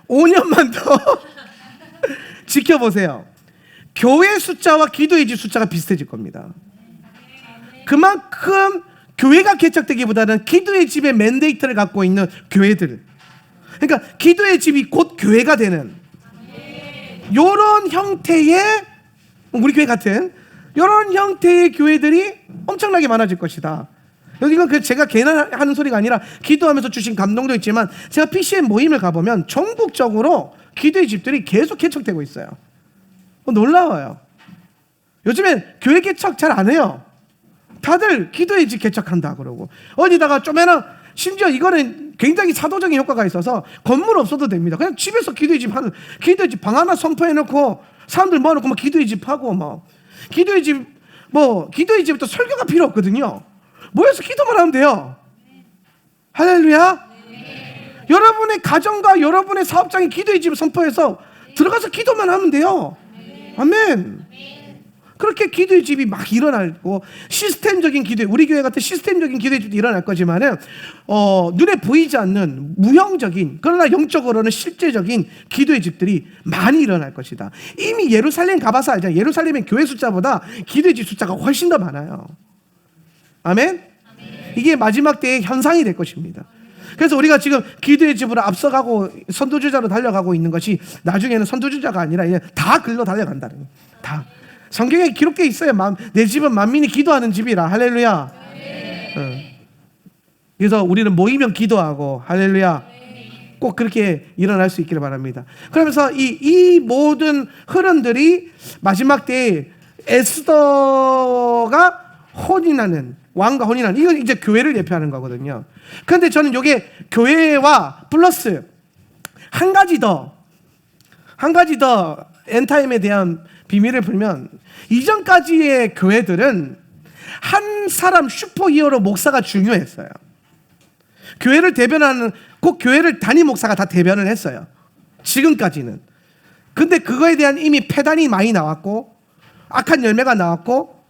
5년만 더 지켜보세요. 교회 숫자와 기도의 집 숫자가 비슷해질 겁니다. 그만큼 교회가 개척되기보다는 기도의 집의 맨데이트를 갖고 있는 교회들, 그러니까 기도의 집이 곧 교회가 되는 이런 형태의, 우리 교회 같은 이런 형태의 교회들이 엄청나게 많아질 것이다. 이건 제가 개나 하는 소리가 아니라 기도하면서 주신 감동도 있지만, 제가 PCM 모임을 가보면 전국적으로 기도의 집들이 계속 개척되고 있어요. 놀라워요. 요즘엔 교회 개척 잘 안 해요. 다들 기도의 집 개척한다 그러고, 어디다가 쪼매나, 심지어 이거는 굉장히 사도적인 효과가 있어서 건물 없어도 됩니다. 그냥 집에서 기도의 집 방 하나 선포해놓고 사람들 모아놓고 막 기도의 집 하고, 기도의 집부터 설교가 필요 없거든요. 모여서 기도만 하면 돼요. 할렐루야. 여러분의 가정과 여러분의 사업장에 기도의 집을 선포해서 들어가서 기도만 하면 돼요. 아멘. 그렇게 기도의 집이 막 일어나고, 시스템적인 기도, 우리 교회 같은 시스템적인 기도의 집도 일어날 거지만은 눈에 보이지 않는 무형적인, 그러나 영적으로는 실제적인 기도의 집들이 많이 일어날 것이다. 이미 예루살렘 가봐서 알잖아요. 예루살렘의 교회 숫자보다 기도의 집 숫자가 훨씬 더 많아요. 아멘? 이게 마지막 때의 현상이 될 것입니다. 그래서 우리가 지금 기도의 집으로 앞서가고 선두주자로 달려가고 있는 것이, 나중에는 선두주자가 아니라 이제 다 글로 달려간다는 거예요. 다. 성경에 기록되어 있어요. 내 집은 만민이 기도하는 집이라. 할렐루야. 그래서 우리는 모이면 기도하고, 할렐루야, 꼭 그렇게 일어날 수 있기를 바랍니다. 그러면서 이 모든 흐름들이 마지막 때에 에스더가 혼인하는, 왕과 혼인하는, 이건 이제 교회를 예표하는 거거든요. 그런데 저는 이게 교회와 플러스 한 가지 더 엔타임에 대한 비밀을 풀면, 이전까지의 교회들은 한 사람 슈퍼히어로 목사가 중요했어요. 교회를 대변하는 꼭 교회를 담임 목사가 다 대변을 했어요. 지금까지는. 근데 그거에 대한 이미 폐단이 많이 나왔고 악한 열매가 나왔고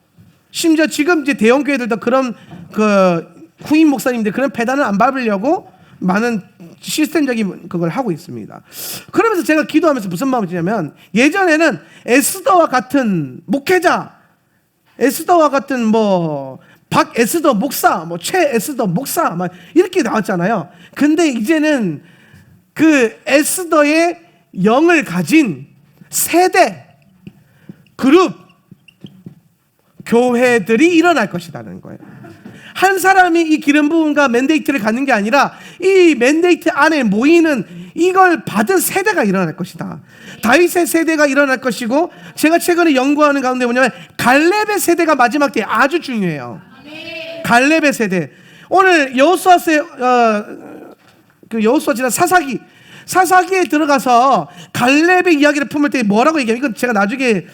심지어 지금 이제 대형 교회들도 그런 그 후임 목사님들 그런 폐단을 안 밟으려고 많은 시스템적인 그걸 하고 있습니다. 그러면서 제가 기도하면서 무슨 마음이 드냐면 예전에는 에스더와 같은 목회자, 에스더와 같은 뭐 박에스더 목사, 뭐 최에스더 목사 막 이렇게 나왔잖아요. 근데 이제는 그 에스더의 영을 가진 세대, 그룹, 교회들이 일어날 것이라는 거예요. 한 사람이 이 기름 부음과 맨데이트를 갖는 게 아니라 이 맨데이트 안에 모이는 이걸 받은 세대가 일어날 것이다. 다윗의 세대가 일어날 것이고 제가 최근에 연구하는 가운데 뭐냐면 갈렙의 세대가 마지막 때에 아주 중요해요. 갈렙의 세대. 오늘 여호수아 지난 사사기에 들어가서 갈렙의 이야기를 품을 때 뭐라고 얘기해요? 이건 제가 나중에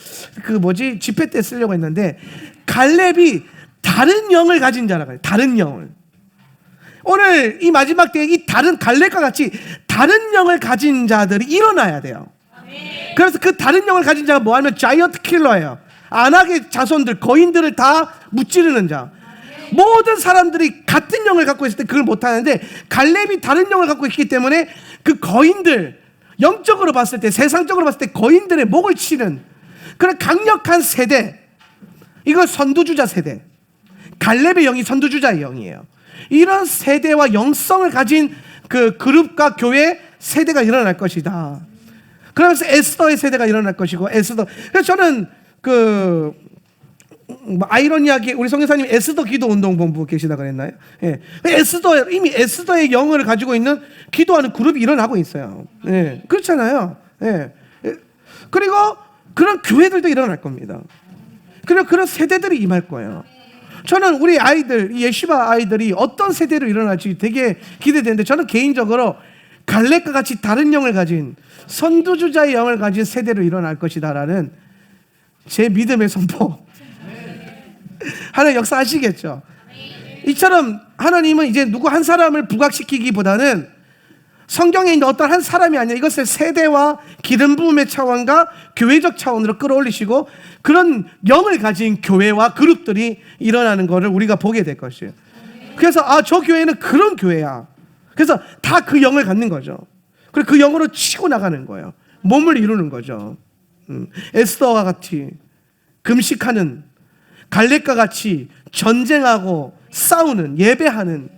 집회 때 쓰려고 했는데 갈렙이 다른 영을 가진 자라고 해요. 다른 영을. 오늘 이 마지막 때에 이 다른 갈렙과 같이 다른 영을 가진 자들이 일어나야 돼요. 그래서 그 다른 영을 가진 자가 뭐하면 자이언트 킬러예요. 안악의 자손들, 거인들을 다 무찌르는 자. 모든 사람들이 같은 영을 갖고 있을 때 그걸 못하는데 갈렙이 다른 영을 갖고 있기 때문에 그 거인들, 영적으로 봤을 때, 세상적으로 봤을 때 거인들의 목을 치는 그런 강력한 세대, 이걸 선두주자 세대, 갈렙의 영이 선두주자의 영이에요. 이런 세대와 영성을 가진 그 그룹과 교회 세대가 일어날 것이다. 그러면서 에스더의 세대가 일어날 것이고 에스더. 그래서 저는 아이러니하게 우리 성교사님 에스더 기도운동본부 계시다 그랬나요? 예. 이미 에스더의 영을 가지고 있는 기도하는 그룹이 일어나고 있어요. 예. 그렇잖아요. 예. 그리고 그런 교회들도 일어날 겁니다. 그리고 그런 세대들이 임할 거예요. 저는 우리 아이들, 예시바 아이들이 어떤 세대로 일어날지 되게 기대되는데 저는 개인적으로 갈렙과 같이 다른 영을 가진 선두주자의 영을 가진 세대로 일어날 것이다라는 제 믿음의 선포. 하나님 역사하시겠죠. 이처럼 하나님은 이제 누구 한 사람을 부각시키기보다는 성경에 있는 어떤 한 사람이 아니라 이것을 세대와 기름 부음의 차원과 교회적 차원으로 끌어올리시고 그런 영을 가진 교회와 그룹들이 일어나는 것을 우리가 보게 될 것이에요. 그래서 저 교회는 그런 교회야. 그래서 다 그 영을 갖는 거죠. 그리고 그 영으로 치고 나가는 거예요. 몸을 이루는 거죠. 에스더와 같이 금식하는, 갈렙과 같이 전쟁하고 싸우는, 예배하는,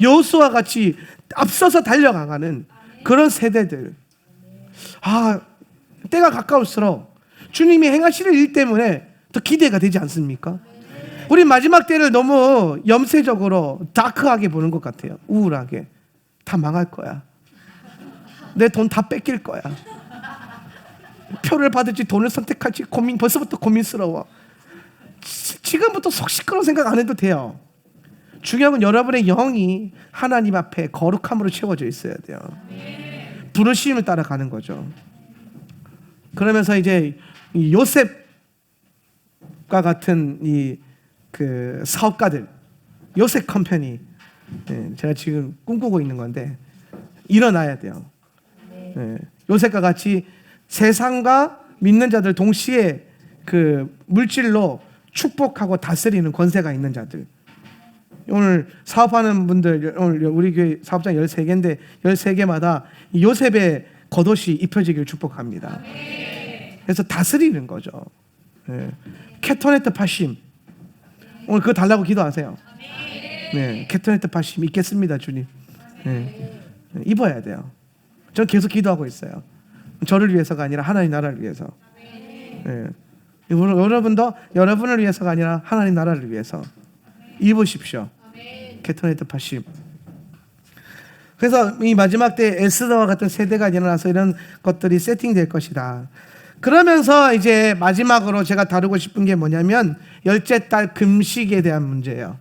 여호수아와 같이 앞서서 달려가는 그런 세대들. 때가 가까울수록 주님이 행하시는 일 때문에 더 기대가 되지 않습니까? 우리 마지막 때를 너무 염세적으로 다크하게 보는 것 같아요. 우울하게. 다 망할 거야. 내 돈 다 뺏길 거야. 표를 받을지 돈을 선택할지 벌써부터 고민스러워. 지금부터 속 시끄러운 생각 안 해도 돼요. 중요한 건 여러분의 영이 하나님 앞에 거룩함으로 채워져 있어야 돼요. 부르심을 따라가는 거죠. 그러면서 이제 이 요셉과 같은 그 사업가들, 요셉 컴퍼니, 제가 지금 꿈꾸고 있는 건데 일어나야 돼요. 요셉과 같이 세상과 믿는 자들 동시에 그 물질로 축복하고 다스리는 권세가 있는 자들. 오늘 사업하는 분들, 오늘 우리 교회 사업장 13개인데 13개마다 요셉의 겉옷이 입혀지길 축복합니다. 그래서 다스리는 거죠. 케토네트 파심. 오늘 그거 달라고 기도하세요. 케토네트 파심 입겠습니다, 주님. 입어야 돼요. 전 계속 기도하고 있어요. 저를 위해서가 아니라 하나님 나라를 위해서. 여러분도 여러분을 위해서가 아니라 하나님 나라를 위해서 입으십시오. 케토네트 파심. 그래서 이 마지막 때 에스더와 같은 세대가 일어나서 이런 것들이 세팅될 것이다. 그러면서 이제 마지막으로 제가 다루고 싶은 게 뭐냐면 열째 달 금식에 대한 문제예요.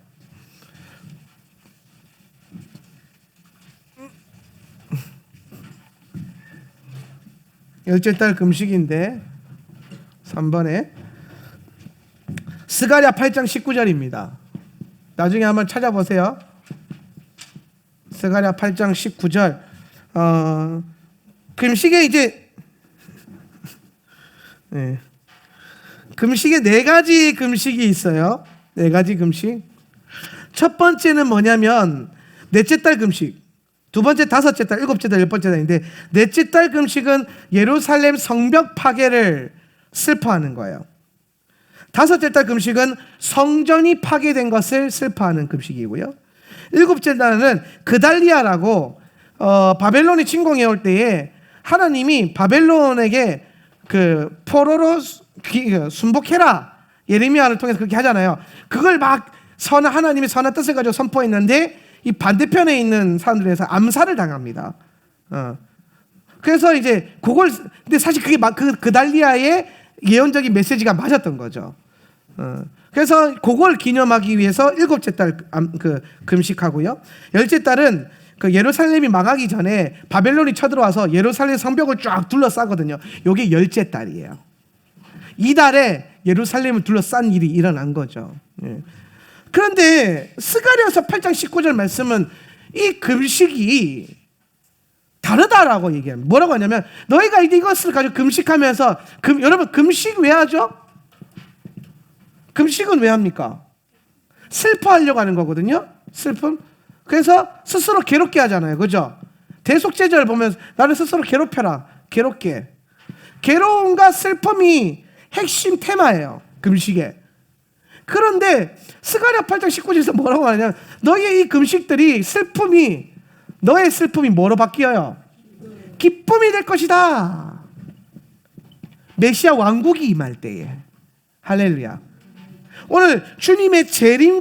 열째 달 금식인데 3번에 스가랴 8장 19절입니다. 나중에 한번 찾아보세요. 스가랴 8장 19절. 금식에 이제 금식에 4가지 금식이 있어요. 4가지 금식. 첫 번째는 뭐냐면 넷째 달 금식. 두 번째, 다섯째 달, 일곱째 달, 열번째 달인데 넷째 달 금식은 예루살렘 성벽 파괴를 슬퍼하는 거예요. 다섯째 달 금식은 성전이 파괴된 것을 슬퍼하는 금식이고요. 일곱째 달은 그달리아라고 바벨론이 침공해 올 때에 하나님이 바벨론에게 그 포로로 순복해라, 예레미야를 통해서 그렇게 하잖아요. 그걸 막 하나님의 선한 뜻을 가지고 선포했는데 이 반대편에 있는 사람들에서 암살을 당합니다. 그래서 이제 그걸, 근데 사실 그게 그달리아의 예언적인 메시지가 맞았던 거죠. 그래서 그걸 기념하기 위해서 일곱째 달 금식하고요. 열째 달은 그 예루살렘이 망하기 전에 바벨론이 쳐들어와서 예루살렘 성벽을 쫙 둘러싸거든요. 이게 열째 달이에요. 이 달에 예루살렘을 둘러싼 일이 일어난 거죠. 그런데 스가랴서 8장 19절 말씀은 이 금식이 다르다라고 얘기합니다. 뭐라고 하냐면 너희가 이것을 가지고 금식하면서 여러분 금식 왜 하죠? 금식은 왜 합니까? 슬퍼하려고 하는 거거든요. 슬픔. 그래서 스스로 괴롭게 하잖아요. 그죠? 대속죄절 보면 나를 스스로 괴롭혀라. 괴롭게. 괴로움과 슬픔이 핵심 테마예요. 금식에. 그런데 스가랴 8장 19절에서 뭐라고 하냐면 너희의 이 금식들이 너의 슬픔이 뭐로 바뀌어요? 기쁨이 될 것이다. 메시아 왕국이 임할 때에. 할렐루야. 오늘 주님의 재림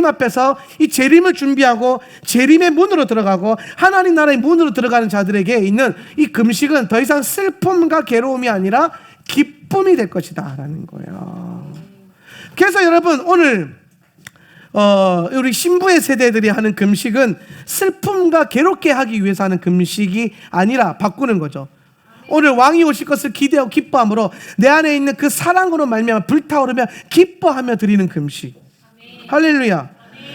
앞에서 이 재림을 준비하고 재림의 문으로 들어가고 하나님 나라의 문으로 들어가는 자들에게 있는 이 금식은 더 이상 슬픔과 괴로움이 아니라 기쁨이 될 것이다 라는 거예요. 그래서 여러분 오늘 우리 신부의 세대들이 하는 금식은 슬픔과 괴롭게 하기 위해서 하는 금식이 아니라 바꾸는 거죠. 오늘 왕이 오실 것을 기대하고 기뻐함으로 내 안에 있는 그 사랑으로 말미암아 불타오르며 기뻐하며 드리는 금식. 할렐루야.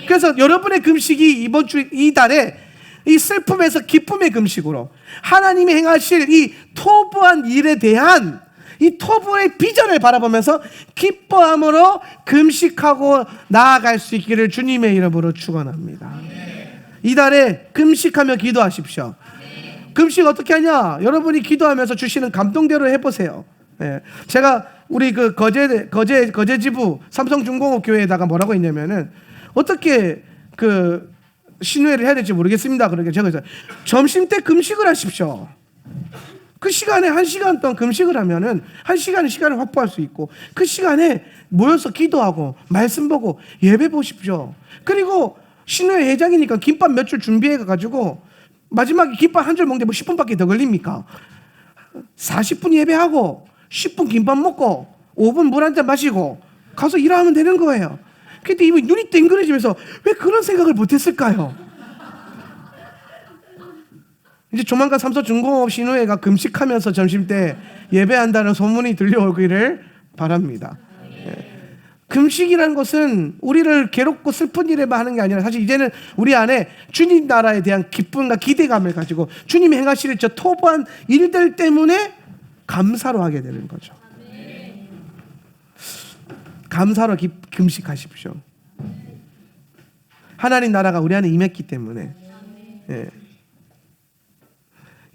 그래서 여러분의 금식이 이번 주 이 달에 이 슬픔에서 기쁨의 금식으로 하나님이 행하실 이 토부한 일에 대한 이 토부의 비전을 바라보면서 기뻐함으로 금식하고 나아갈 수 있기를 주님의 이름으로 축원합니다. 이 달에 금식하며 기도하십시오. 금식 어떻게 하냐? 여러분이 기도하면서 주시는 감동대로 해보세요. 제가 우리 그 거제 지부 삼성중공업 교회에다가 뭐라고 했냐면은 어떻게 그 신회를 해야 될지 모르겠습니다. 그러니까 제가 점심 때 금식을 하십시오. 그 시간에 1시간 동안 금식을 하면은 1시간의 시간을 확보할 수 있고 그 시간에 모여서 기도하고 말씀 보고 예배 보십시오. 그리고 신회 회장이니까 김밥 몇 줄 준비해 가지고 마지막에 김밥 한 줄 먹는데 뭐 10분밖에 더 걸립니까? 40분 예배하고 10분 김밥 먹고 5분 물 한 잔 마시고 가서 일하면 되는 거예요. 근데 이분이 눈이 땡그레지면서 왜 그런 생각을 못했을까요? 이제 조만간 삼성중공업 신우회가 금식하면서 점심때 예배한다는 소문이 들려오기를 바랍니다. 금식이라는 것은 우리를 괴롭고 슬픈 일에만 하는 게 아니라 사실 이제는 우리 안에 주님 나라에 대한 기쁨과 기대감을 가지고 주님이 행하실 저 토부한 일들 때문에 감사로 하게 되는 거죠. 감사로 금식하십시오. 하나님 나라가 우리 안에 임했기 때문에.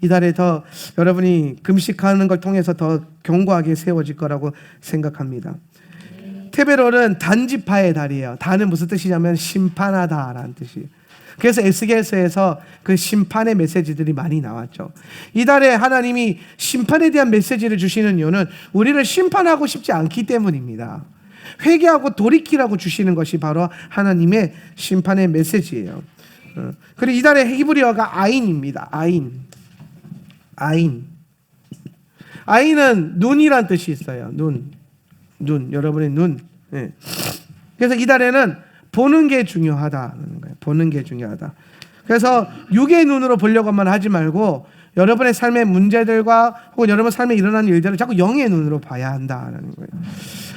이달에 더 여러분이 금식하는 걸 통해서 더 견고하게 세워질 거라고 생각합니다. 테베롤은 단지파의 달이에요. 단은 무슨 뜻이냐면 심판하다라는 뜻이에요. 그래서 에스겔서에서 그 심판의 메시지들이 많이 나왔죠. 이달에 하나님이 심판에 대한 메시지를 주시는 이유는 우리를 심판하고 싶지 않기 때문입니다. 회개하고 돌이키라고 주시는 것이 바로 하나님의 심판의 메시지예요. 그리고 이달에 히브리어가 아인입니다. 아인은 눈이란 뜻이 있어요. 눈, 여러분의 눈. 그래서 이달에는 보는 게 중요하다는 거예요. 보는 게 중요하다. 그래서 육의 눈으로 보려고만 하지 말고 여러분의 삶의 문제들과 혹은 여러분 삶에 일어나는 일들을 자꾸 영의 눈으로 봐야 한다는 거예요.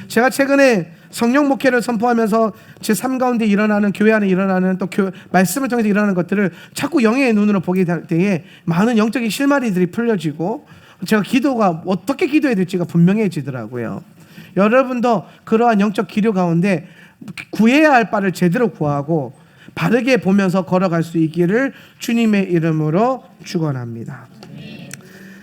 제가 최근에 성령 목회를 선포하면서 제 삶 가운데 일어나는, 교회 안에 일어나는, 또 말씀을 통해서 일어나는 것들을 자꾸 영의 눈으로 보게 될 때에 많은 영적인 실마리들이 풀려지고 제가 기도가 어떻게 기도해야 될지가 분명해지더라고요. 여러분도 그러한 영적 기류 가운데 구해야 할 바를 제대로 구하고 바르게 보면서 걸어갈 수 있기를 주님의 이름으로 축원합니다.